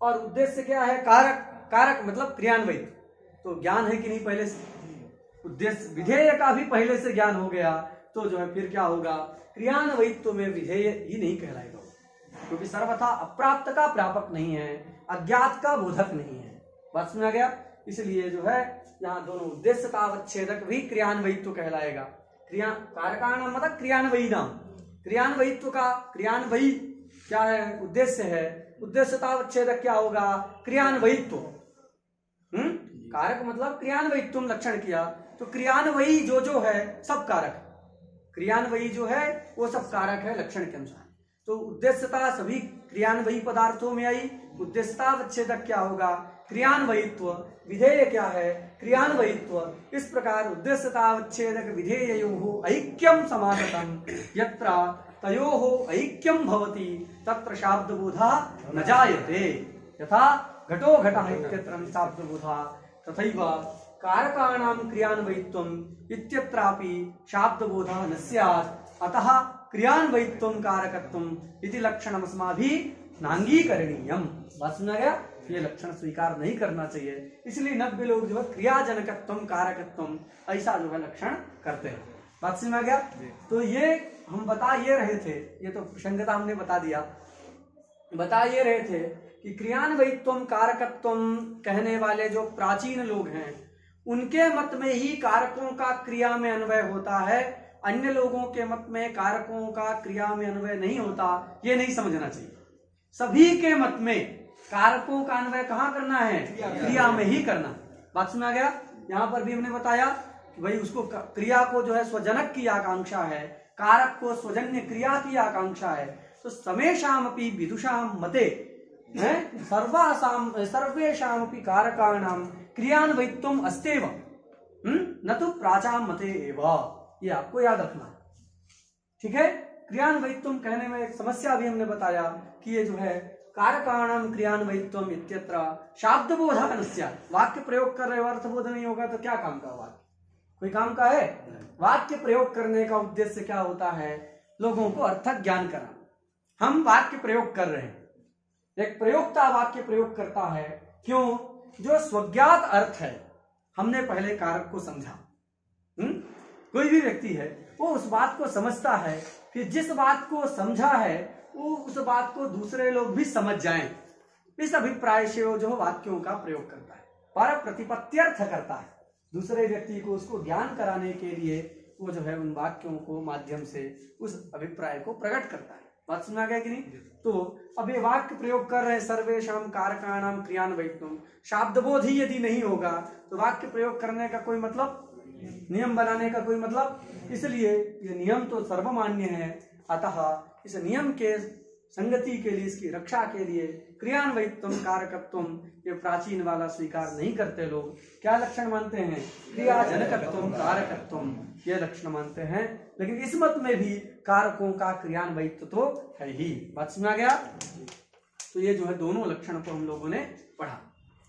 और उद्देश्य क्या है? कारक। कारक मतलब क्रियान्वित। तो ज्ञान है कि नहीं पहले से? उद्देश्य विधेय का भी पहले से ज्ञान हो गया तो जो है फिर क्या होगा? क्रियान्वित्व में विधेय ही नहीं कहलाएगा, क्योंकि सर्वथा अप्राप्त का प्रापक नहीं है, अज्ञात का बोधक नहीं है। बात समझ आ गया? इसलिए जो है यहाँ दोनों उद्देश्य का अवच्छेदक भी क्रियान्वित्व कहलाएगा। कारकाणाम मतलब क्रियान्वयीनाम। क्रियान्वित्व का क्रियान्वयी क्या है? उद्देश्य है। उद्देश्यतावच्छेदक क्या होगा? क्रियान्वयित्व। कारक मतलब क्रियान्वयित्व लक्षण किया, तो क्रियान्वयी जो है सब कारक। क्रियान्वयी जो है वो सब कारक है लक्षण के अनुसार। तो उद्देश्यता सभी क्रियान्वयी पदार्थों में आई। उद्देश्यतावच्छेदक क्या होगा? क्रियान्वयित्व। विधेय क्या है? क्रियान्वयित्व। इस प्रकार उद्देश्यतावच्छेदक विधेययोः ऐक्यं समागतं यत्र तयोः ऐक्यं भवति तत्र शाब्दबोधः न जायते। यथा घटो घटः इत्यत्र शाब्दबोधः तथैव कारकाणां क्रियान्वयित्वम् इत्यत्रापि शाब्दबोधः न स्यात्। अतः क्रियान्वयित्वं कारकत्वम् इति लक्षणमस्माभिः नांगीकरणीयम्। बात सुना गया? ये लक्षण स्वीकार नहीं करना चाहिए, इसलिए 90 लोग जो है क्रियाजनकत्वम कारकत्वम ऐसा जो है लक्षण करते हैं। बात समझ में गया? तो ये हम बता ये रहे थे, ये तो प्रसंगता हमने बता दिया, बता ये रहे थे कि क्रियान्वयित्वम कारकत्वम कहने वाले जो प्राचीन लोग हैं उनके मत में ही कारकों का क्रिया में अन्वय होता है, अन्य लोगों के मत में कारकों का क्रिया में अन्वय नहीं होता। ये नहीं समझना चाहिए। सभी के मत में कारकों का अन्वय कहाँ करना है? क्रिया में ही करना। बात समझ आ गया? यहाँ पर भी हमने बताया कि भाई उसको क्रिया को जो है स्वजनक की आकांक्षा है, कारक को स्वजन्य क्रिया की आकांक्षा है। तो समेषामपि विदुषाम मते सर्वेषामपि कारकाणां क्रियान्वयित्वम् अस्त्येव न तो प्राचाम मते एव। ये आपको याद रखना है, ठीक है? क्रियान्वयित्वम कहने में एक समस्या भी हमने बताया कि ये जो है कारकाणां क्रियान्वयित्वम् इत्यत्र शाब्दबोधः न स्यात्। वाक्य प्रयोग कर रहे हो, अर्थबोध नहीं होगा तो क्या काम का वाक्य? कोई काम का है? वाक्य प्रयोग करने का उद्देश्य क्या होता है? लोगों को अर्थक ज्ञान कराना। हम वाक्य प्रयोग कर रहे हैं, एक प्रयोक्ता वाक्य प्रयोग करता है। क्यों? जो स्वज्ञात अर्थ है हमने पहले कारक को समझा। कोई भी व्यक्ति है वो उस बात को समझता है, फिर जिस बात को समझा है वो उस बात को दूसरे लोग भी समझ जाएं, इस अभिप्राय से वो जो वाक्यों का प्रयोग करता है, पर प्रतिपत्त्यर्थ करता है। दूसरे व्यक्ति को उसको ज्ञान कराने के लिए वो जो है उन वाक्यों को माध्यम से उस अभिप्राय को प्रकट करता है। बात सुना गया कि नहीं? तो अब ये वाक्य प्रयोग कर रहे हैं सर्वेषां कारकाणां क्रियान्वयित्वम्। शाब्दबोध ही यदि नहीं होगा तो वाक्य प्रयोग करने का कोई मतलब, नियम बनाने का कोई मतलब। इसलिए ये नियम तो सर्वमान्य है, अतः इस नियम के संगति के लिए, इसकी रक्षा के लिए क्रियान्वयित्वम कारकत्वम ये प्राचीन वाला स्वीकार नहीं करते लोग। क्या लक्षण मानते हैं? क्रियाजनकत्वम कारकत्वम ये लक्षण मानते हैं। लेकिन इस मत में भी कारकों का क्रियान्वयित्व तो है ही। बात सुना गया? तो ये जो है दोनों लक्षण को हम लोगों ने पढ़ा।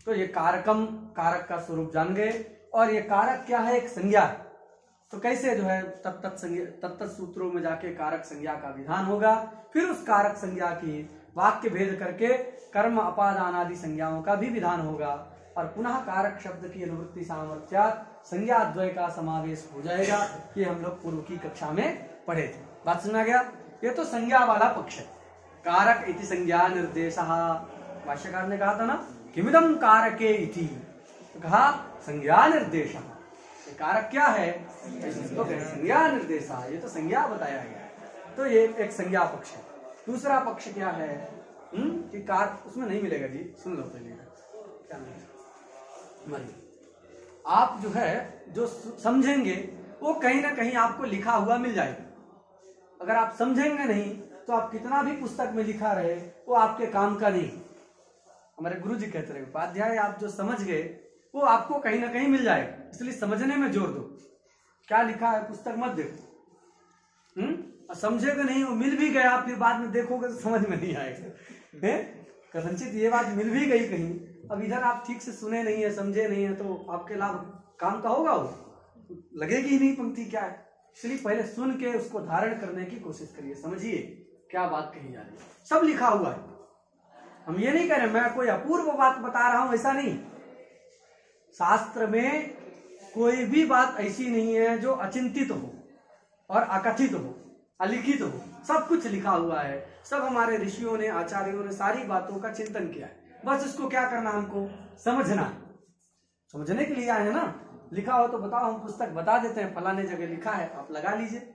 तो ये कारकम, कारक का स्वरूप जान गए, और ये कारक क्या है? एक संज्ञा है। तो कैसे जो है तत्त सूत्रों में जाके कारक संज्ञा का विधान होगा, फिर उस कारक संज्ञा की वाक्य भेद करके कर्म अपादान आदि संज्ञाओं का भी विधान होगा, और पुनः कारक शब्द की अनुवृत्ति सामर्थ्यात् संज्ञाद्वय का समावेश हो जाएगा। ये हम लोग पूर्व की कक्षा में पढ़े थे। बात सुना गया? ये तो संज्ञा वाला पक्ष है। कारक इति संज्ञा निर्देशः, भाष्यकार ने कहा था ना किमिदं कारके इति, तो कहा संज्ञा निर्देशः। कारक क्या है? तो संज्ञा निर्देशः, ये तो संज्ञा बताया गया है। तो ये एक संज्ञा पक्ष है। दूसरा पक्ष क्या है कि कार उसमें नहीं मिलेगा जी, सुन लो पहले क्या नहीं। आप जो है जो समझेंगे वो कहीं ना कहीं आपको लिखा हुआ मिल जाएगा। अगर आप समझेंगे नहीं तो आप कितना भी पुस्तक में लिखा रहे वो आपके काम का नहीं। हमारे गुरु जी कहते रहे उपाध्याय आप जो समझ गए वो आपको कहीं ना कहीं मिल जाएगा, इसलिए समझने में जोर दो। क्या लिखा है पुस्तक मत देखो, समझेगा नहीं, वो मिल भी गया फिर बाद में देखोगे तो समझ में नहीं आएगा। कथनचित ये बात मिल भी गई कहीं, अब इधर आप ठीक से सुने नहीं है, समझे नहीं है, तो आपके लाभ काम का होगा, वो लगेगी ही नहीं पंक्ति क्या है। इसलिए पहले सुन के उसको धारण करने की कोशिश करिए, समझिए क्या बात कही जा रही है। सब लिखा हुआ है, हम ये नहीं कह रहे मैं कोई अपूर्व बात बता रहा हूं, ऐसा नहीं। शास्त्र में कोई भी बात ऐसी नहीं है जो अचिंतित हो और अकथित हो, अलिखित हो। सब कुछ लिखा हुआ है। सब हमारे ऋषियों ने, आचार्यों ने सारी बातों का चिंतन किया है। बस इसको क्या करना, हमको समझना। समझने के लिए आए हैं ना। लिखा हो तो बताओ, हम पुस्तक बता देते हैं फलाने जगह लिखा है, आप लगा लीजिए।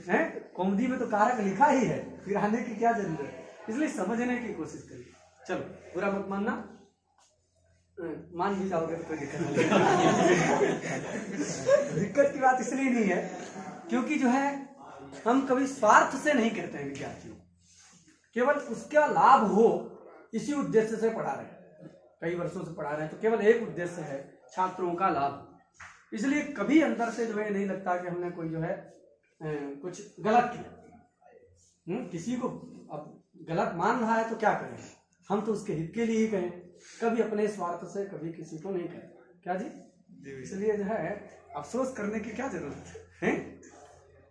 है कौमुदी में तो कारक लिखा ही है, फिर आने की क्या जरूरत है। इसलिए समझने की कोशिश करिए। चलो, बुरा मत मानना, मान भी जाओगे तो कोई दिक्कत नहीं। दिक्कत की बात इसलिए नहीं है क्योंकि जो है हम कभी स्वार्थ से नहीं कहते हैं विद्यार्थियों, केवल उसका लाभ हो इसी उद्देश्य से पढ़ा रहे हैं। कई वर्षों से पढ़ा रहे हैं तो केवल एक उद्देश्य है, छात्रों का लाभ। इसलिए कभी अंदर से जो है नहीं लगता कि हमने कोई जो है कुछ गलत किया। किसी को अब गलत मान रहा है तो क्या करें, हम तो उसके हित के लिए ही कहें, कभी अपने स्वार्थ से कभी किसी को नहीं कहें। क्या जी? इसलिए जो है अफसोस करने की क्या जरूरत है।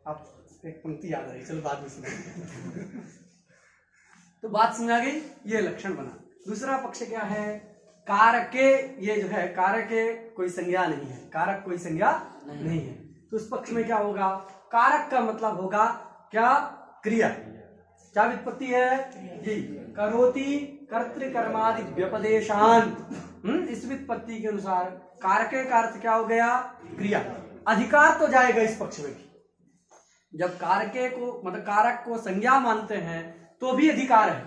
आप एक पंक्ति याद रही, चलो बाद में सुना। तो बात समझ आ गई, ये लक्षण बना। दूसरा पक्ष क्या है, कारके। ये जो है कारके कोई संज्ञा नहीं है, कारक कोई संज्ञा नहीं है। तो उस पक्ष में क्या होगा, कारक का मतलब होगा क्या, क्रिया। क्या व्युत्पत्ति है जी, करोति कर्तृकर्मादि व्यपदेशांत। इस व्युत्पत्ति के अनुसार कारके का अर्थ क्या हो गया, क्रिया। अधिकार तो जाएगा इस पक्ष में भी। जब कारके को मतलब कारक को संज्ञा मानते हैं तो भी अधिकार है।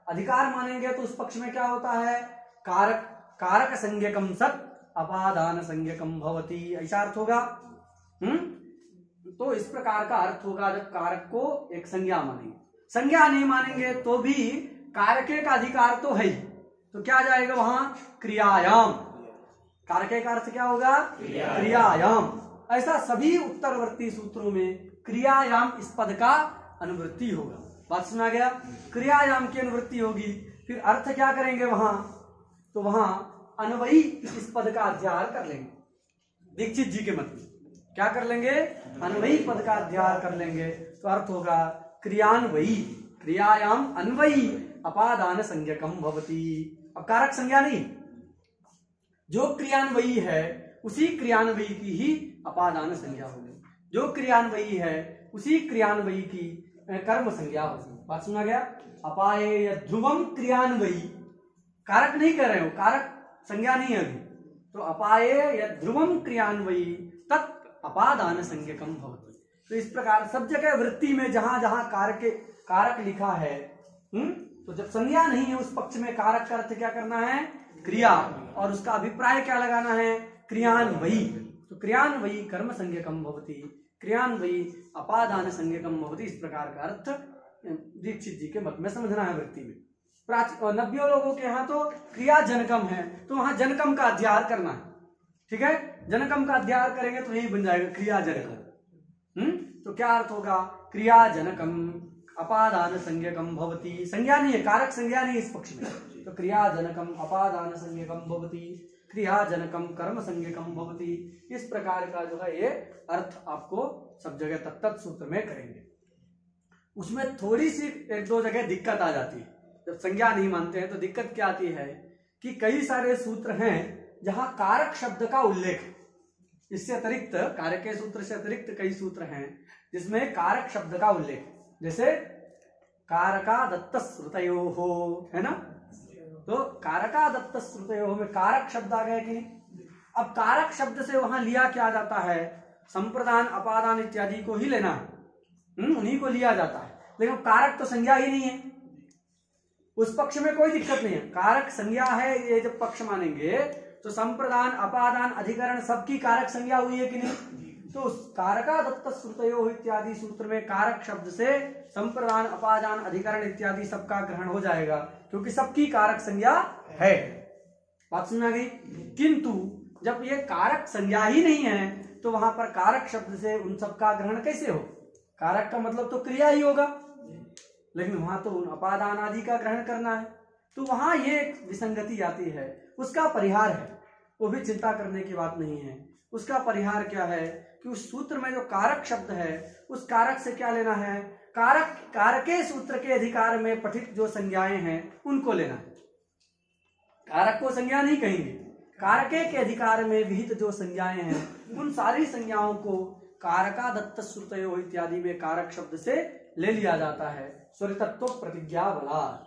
अधिकार मानेंगे तो उस पक्ष में क्या होता है, कारक कारक संज्ञकम सत् अपादान संज्ञकम भवति, ऐसा अर्थ होगा। तो इस प्रकार का अर्थ होगा जब कारक को एक संज्ञा मानेंगे। संज्ञा नहीं मानेंगे तो भी कारके का अधिकार तो है ही, तो क्या जाएगा वहां, क्रियायाम। कारके का अर्थ क्या होगा, क्रियायाम। ऐसा सभी उत्तरवर्ती सूत्रों में क्रियायाम इस पद का अनुवृत्ति होगा। बात सुना गया, क्रियायाम की अनुवृत्ति होगी। फिर अर्थ क्या करेंगे वहां, तो वहां अन्वयी इस पद का अध्ययन कर लेंगे। दीक्षित जी के मत में क्या कर लेंगे, अन्वयी पद का अध्ययन कर लेंगे। तो अर्थ होगा क्रियान्वयी, क्रियायाम अन्वयी अपादान संज्ञकम भवति। अब कारक संज्ञा नहीं, जो क्रियान्वयी है उसी क्रियान्वयी की ही अपादान संज्ञा होगी। जो क्रियान्वयी है उसी क्रियान्वयी की कर्म संज्ञा होगी। बात सुना गया। अपाये ध्रुवम क्रियान्वयी, कारक नहीं कह रहे हो, कारक संज्ञा नहीं है अभी। तो अपाये ध्रुवम क्रियान्वयी तत् अपादान संज्ञकम भवति। तो इस प्रकार सब जगह वृत्ति में जहां जहां कारक लिखा है, तो जब संज्ञा नहीं है उस पक्ष में कारक का अर्थ क्या करना है, क्रिया, और उसका अभिप्राय क्या लगाना है, क्रियान्वयी। तो क्रियान्वयी कर्म संज्ञकम भवति, क्रियान्वयी अपादान संज्ञकम भवति। इस प्रकार का अर्थ दीक्षित जी के मत में समझना है वृत्ति में। नब्बे लोगों के यहाँ तो क्रिया जनकम है, तो वहां जनकम का अध्ययन करना है। ठीक है, जनकम का अध्ययन करेंगे तो यही बन जाएगा क्रिया जनकम। तो क्या अर्थ होगा, क्रिया जनकम अपादान संज्ञकम भवति। संज्ञा नहीं है, कारक संज्ञा नहीं इस पक्ष में। तो क्रिया जनकम अपादान संज्ञकम भवति, क्रिया जनकम कर्म संज्ञकम भवति। इस प्रकार का जो है ये अर्थ आपको सब जगह तत्त सूत्र में करेंगे। उसमें थोड़ी सी एक दो जगह दिक्कत आ जाती है। जब संज्ञा नहीं मानते हैं तो दिक्कत क्या आती है कि कई सारे सूत्र हैं जहां कारक शब्द का उल्लेख है। इससे अतिरिक्त, कारक के सूत्र से अतिरिक्त कई सूत्र हैं जिसमें कारक शब्द का उल्लेख है। जैसे कारका दत्त श्रुतयो हो, है ना। तो कारका दत्त श्रुतयो में कारक शब्द आ गया कि नहीं। अब कारक शब्द से वहां लिया क्या जाता है, संप्रदान अपादान इत्यादि को ही लेना है, उन्हीं को लिया जाता है। लेकिन कारक तो संज्ञा ही नहीं है, उस पक्ष में कोई दिक्कत नहीं है। कारक संज्ञा है, ये जब पक्ष मानेंगे तो संप्रदान अपादान अधिकरण सबकी कारक संज्ञा हुई है कि नहीं। तो कारका दत्त श्रुतयो इत्यादि सूत्र में कारक शब्द से संप्रदान अपादान अधिकरण इत्यादि सबका ग्रहण हो जाएगा, क्योंकि सबकी कारक संज्ञा है। बात सुना गई। किंतु जब ये कारक संज्ञा ही नहीं है तो वहां पर कारक शब्द से उन सबका ग्रहण कैसे हो। कारक का मतलब तो क्रिया ही होगा, लेकिन वहां तो अपादान आदि का ग्रहण करना है। तो वहां ये एक विसंगति आती है, उसका परिहार है, वो भी चिंता करने की बात नहीं है। उसका परिहार क्या है कि उस सूत्र में जो कारक शब्द है उस कारक से क्या लेना है, कारके सूत्र के अधिकार में पठित जो संज्ञाएं हैं उनको लेना है। कारक को संज्ञा नहीं कहेंगे, कारके के अधिकार में विहित जो संज्ञाएं हैं उन सारी संज्ञाओं को कारका दत्त श्रुतयो इत्यादि में कारक शब्द से ले लिया जाता है। स्वरितत्व प्रतिज्ञा बलात्,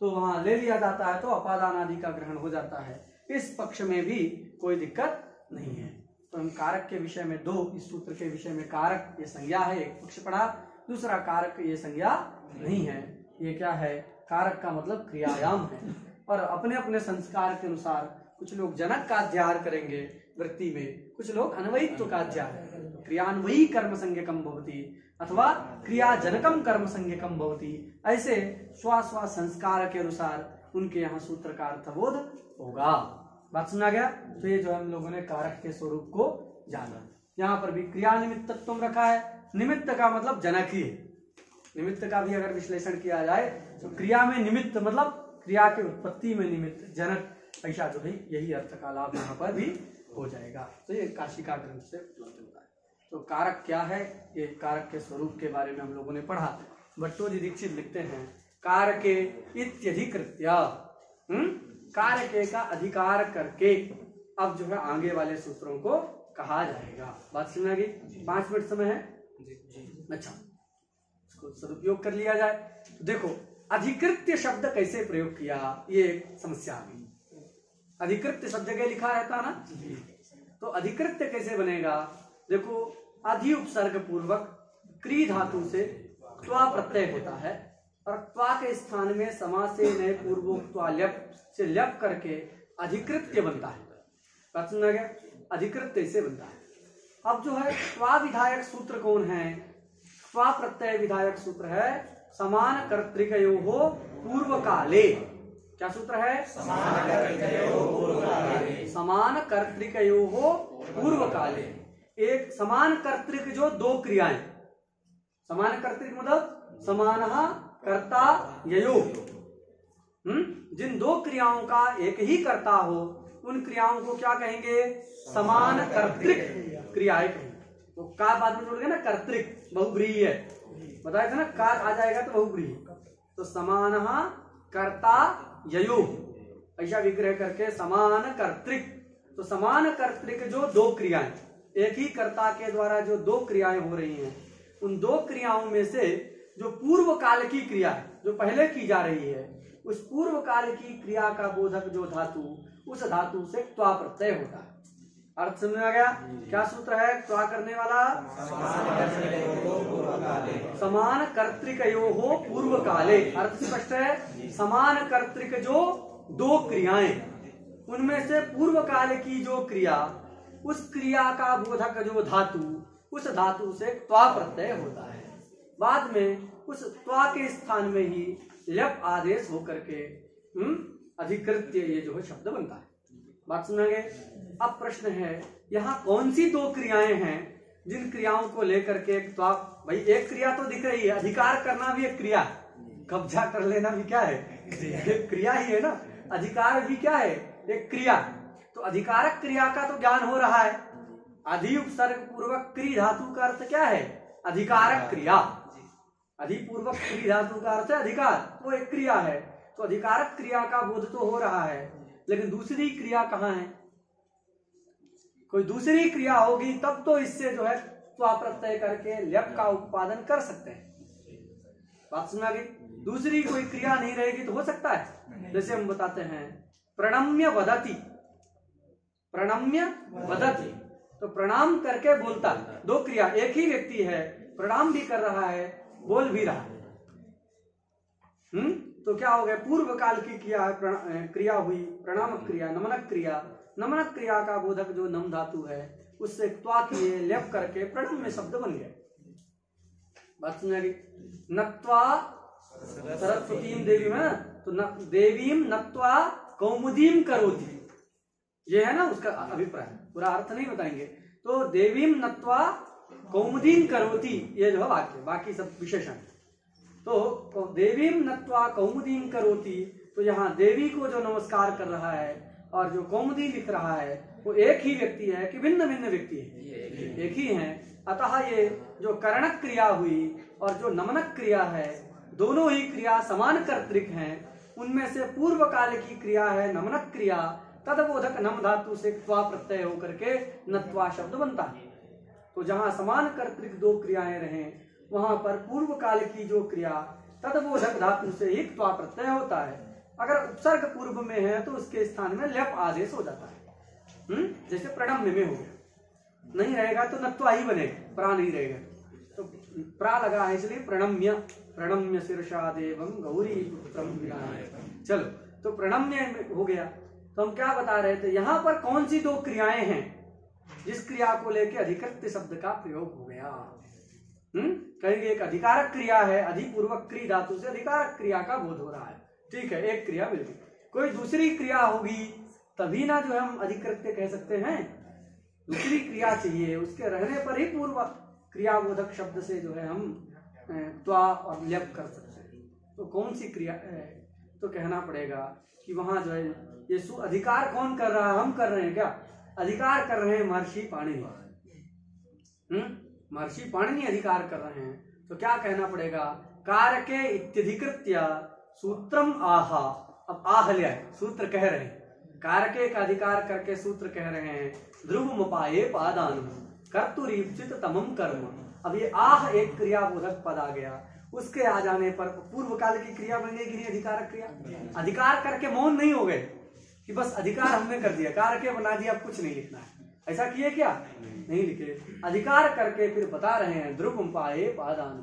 तो वहां ले लिया जाता है तो अपादान आदि का ग्रहण हो जाता है। इस पक्ष में भी कोई दिक्कत नहीं है। तो हम कारक के विषय में दो, इस सूत्र के विषय में कारक ये संज्ञा है, एक पक्ष पढ़ा, दूसरा कारक ये संज्ञा नहीं है। ये क्या है, कारक का मतलब क्रियायाम है। और अपने अपने संस्कार के अनुसार कुछ लोग जनक का अध्याय करेंगे वृत्ति में, कुछ लोग अन्वयित्व का अध्याय, क्रियान्वयी कर्म संज्ञकम भवति अथवा क्रिया जनकम कर्म संज्ञकम भवति। ऐसे स्व स्व संस्कार के अनुसार उनके यहाँ सूत्र का अर्थबोध होगा। बात सुना गया। तो ये जो हम लोगों ने कारक के स्वरूप को जाना। यहाँ पर भी क्रिया निमित्तत्व रखा है। निमित्त का मतलब जनक ही है। निमित्त का भी अगर विश्लेषण किया जाए तो क्रिया में निमित्त मतलब क्रिया के उत्पत्ति में निमित्त जनक, ऐसा जो है यही अर्थ का लाभ यहाँ पर भी हो जाएगा। तो ये काशिका ग्रंथ से उपलब्ध होता है। तो कारक क्या है, ये कारक के स्वरूप के बारे में हम लोगों ने पढ़ा। भट्टोजी दीक्षित लिखते हैं कारके इत्यधिकृत्य, कारके का अधिकार करके अब जो है आगे वाले सूत्रों को कहा जाएगा। बात समझ गई। 5 मिनट समय है। अच्छा, इसको सदुपयोग कर लिया जाए। तो देखो अधिकृत्य शब्द कैसे प्रयोग किया, ये एक समस्या आ गई। अधिकृत्य सब जगह लिखा रहता ना, तो अधिकृत्य कैसे बनेगा। देखो अधि उपसर्ग पूर्वक क्री धातु से त्वा प्रत्यय होता है और त्वा के स्थान में समास से नए पूर्वोक्त्वा ल्यप से ल्यप करके अधिकृत्य बनता है। बात समझ गया। अधिकृत्य से बनता है। अब जो है त्वा विधायक सूत्र कौन है, त्वा प्रत्यय विधायक सूत्र है समान कर्तृकयोः पूर्व काले। क्या सूत्र है, समान कर्तृकयोः पूर्व काले। एक समान कर्तृक जो दो क्रियाएं, समान कर्तृक मतलब समानः कर्ता ययो, जिन दो क्रियाओं का एक ही कर्ता हो उन क्रियाओं को क्या कहेंगे, समान कर्तृक क्रियाएं कहेंगे। तो का बाद में जोड़ ना, कर्तृक बहुब्रीहि है, बताया था ना, कार आ जाएगा तो बहुब्रीहि। तो समानः कर्ता ययो, ऐसा विग्रह करके समान कर्तृक। तो समान कर्तृक जो दो क्रियाएं, एक ही कर्ता के द्वारा जो दो क्रियाएं हो रही हैं, उन दो क्रियाओं में से जो पूर्व काल की क्रिया है, जो पहले की जा रही है, उस पूर्व काल की क्रिया का बोधक जो धातु, उस धातु से त्वा प्रत्यय होता है। अर्थ समझ में आ गया। क्या सूत्र है त्वा करने वाला, समान कर्तृकयोः पूर्व काले। अर्थ स्पष्ट है। समान कर्तृक जो दो क्रियाएं, उनमें से पूर्व काल की जो क्रिया, उस क्रिया का बोधक जो धातु, उस धातु से त्वा प्रत्यय होता है। बाद में उस त्वा के स्थान में ही ल्यप आदेश होकर के अधिकृत्य ये जो है शब्द बनता है। बात सुनागे। अब प्रश्न है यहाँ कौन सी दो क्रियाएं हैं जिन क्रियाओं को लेकर के त्वा, भाई एक क्रिया तो दिख रही है, अधिकार करना भी एक क्रिया, कब्जा कर लेना भी क्या है, एक क्रिया ही है ना। अधिकार भी क्या है, एक क्रिया। तो अधिकारक क्रिया का तो ज्ञान हो रहा है। अधि उपसर्ग पूर्वक क्री धातु का अर्थ क्या है, अधिकारक क्रिया। अधि पूर्वक क्री धातु का अर्थ है अधिकार, वो एक क्रिया है। तो अधिकारक क्रिया का बोध तो हो रहा है, लेकिन दूसरी क्रिया कहाँ है। कोई दूसरी क्रिया होगी तब तो इससे जो है त्वा प्रत्यय करके ल्यप का उत्पादन कर सकते हैं। बात सुना गई। दूसरी कोई क्रिया नहीं रहेगी तो हो सकता है। जैसे हम बताते हैं प्रणम्य वदति, प्रणम्य वदति, तो प्रणाम करके बोलता है। दो क्रिया, एक ही व्यक्ति है, प्रणाम भी कर रहा है, बोल भी रहा है। तो क्या हो गया, पूर्व काल की क्रिया हुई प्रणामक क्रिया, नमनक क्रिया। नमनक क्रिया का बोधक जो नम धातु है उससे त्वा किए ल्यप करके प्रणम में शब्द बन गए। बात सुनिए। नत्वा सरस्वतीम देवी में, तो देवीम नत्वा कौमुदीम करोति, ये है ना उसका अभिप्राय। पूरा अर्थ नहीं बताएंगे। तो देवीम नत्वा कौमुदीम करोति, ये जो है वाक्य, बाकी सब विशेषण। तो देवीम नत्वा कौमुदीम करोति, तो यहाँ देवी को जो नमस्कार कर रहा है और जो कौमुदी लिख रहा है वो एक ही व्यक्ति है कि भिन्न भिन्न व्यक्ति है? एक ही है। अतः ये जो करणक क्रिया हुई और जो नमनक क्रिया है, दोनों ही क्रिया समान कर्तृक हैं। उनमें से पूर्व काल की क्रिया है नमनक क्रिया, तदबोधक नम धातु से त्वा प्रत्यय होकर के नत्वा शब्द बनता है। तो जहां समान कर्तृक दो क्रियाएं रहें वहां पर पूर्व काल की जो क्रिया तदबोधक धातु से ही त्वा प्रत्यय होता है। अगर उपसर्ग पूर्व में है तो उसके स्थान में ल्यप आदेश हो जाता है। जैसे प्रणम्य में हो गया, नहीं रहेगा तो नत्वा ही बनेगा, प्रा नहीं रहेगा तो प्रा लगा है इसलिए प्रणम्य। प्रणम्य शीर्षा देवम गौरी पुत्रम विनायकम। चलो तो प्रणम्य हो गया। तो हम क्या बता रहे थे, यहाँ पर कौन सी दो क्रियाएं हैं जिस क्रिया को लेके अधिकृत्य शब्द का प्रयोग हो गया? कहेंगे एक अधिकारक क्रिया है, अधिपूर्वक क्री धातु से अधिकारक क्रिया का बोध हो रहा है। ठीक है, एक क्रिया मिल गई। कोई दूसरी क्रिया होगी तभी ना जो हम अधिकृत्य कह सकते हैं। दूसरी क्रिया चाहिए, उसके रहने पर ही पूर्व क्रियाबोधक शब्द से जो है हम त्वा और ल्यप कर सकते हैं। तो कौन सी क्रिया है? तो कहना पड़ेगा कि वहां जो है ये अधिकार कौन कर रहा है? हम कर रहे हैं क्या? अधिकार कर रहे हैं महर्षि पाणिनि। महर्षि पाणिनि अधिकार कर रहे हैं। तो क्या कहना पड़ेगा? कारके इत्यधिकृत्य सूत्रम आहा। अब आह लिया है, सूत्र कह रहे हैं। कारके का अधिकार करके सूत्र कह रहे हैं ध्रुवमुपाये पादान कर्तुरीप्सित तमम कर्म। अब ये आह एक क्रियाबोधक पद आ गया, उसके आ जाने पर पूर्व काल की क्रिया बन गई कि नहीं? अधिकारक क्रिया। अधिकार करके मौन नहीं हो गए कि बस अधिकार हमने कर दिया, कारके बना दिया, अब कुछ नहीं लिखना है। ऐसा किए क्या? नहीं लिखे। अधिकार करके फिर बता रहे हैं ध्रुवमुपाये पादान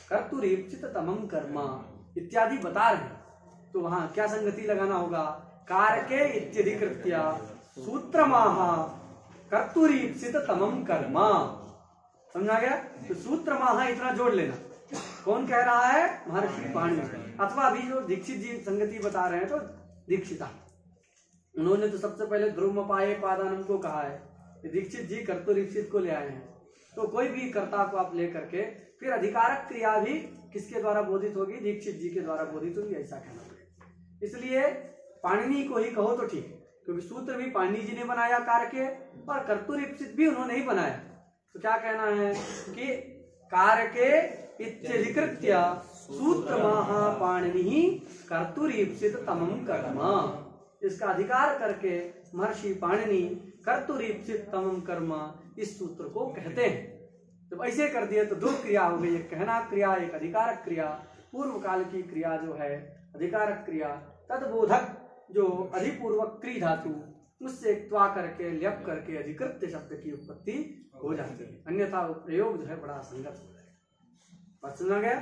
कर्तुरीप्सित तमम कर्म इत्यादि बता रहे हैं। तो वहां क्या संगति लगाना होगा? कारके इत्यधिकृत्य सूत्रमाह कर्तुरीप्सित तमम कर्म। समझा गया? तो सूत्रमाह इतना जोड़ लेना। कौन कह रहा है? महर्षि पाणिनि। अथवा अभी जो दीक्षित जी संगति बता रहे हैं तो दीक्षिता, उन्होंने तो सबसे पहले ध्रुवमुपाये पादानम को कहा है, दीक्षित जी कर्तुरीप्सित को ले आए हैं। तो कोई भी कर्ता को आप लेकर के फिर अधिकारक क्रिया भी किसके द्वारा बोधित होगी? दीक्षित जी के द्वारा बोधित होगी, ऐसा कहना पड़ेगा। इसलिए पाणिनि को ही कहो तो ठीक है, क्योंकि सूत्र भी पाणिनि जी ने बनाया कारके, और कर्तुरीप्सित भी उन्होंने ही बनाया। तो क्या कहना है कि कारके इत्यधिकृत्य सूत्रमाह पाणिनि कर्तुरीप्सित तमम कर्म। इसका अधिकार करके महर्षि पाणिनि कर्तुरीप्सित तमम कर्म इस सूत्र को कहते हैं। जब ऐसे कर दिए तो दो क्रिया हो गई, एक कहना क्रिया, एक अधिकारक क्रिया। पूर्व काल की क्रिया जो है अधिकारक क्रिया, तदबोधक जो अधिपूर्वक क्री धातु उससे त्वा करके ल्यप करके अधिकृत्य शब्द की उत्पत्ति हो जाती है, अन्यथा प्रयोग जो है बड़ा असंगत हो जाएगा। बात समझा गया?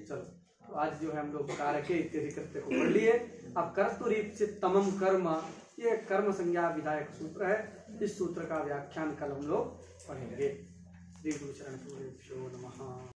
चलो, तो आज जो है हम लोग कारके इत्यादि कृत्य को पढ़ लिए। अब कर्तुरीप्सित तमम कर्म, ये कर्म संज्ञा विधायक सूत्र है। इस सूत्र का व्याख्यान कल हम लोग पढ़ेंगे। श्री गुरु चरण नमः।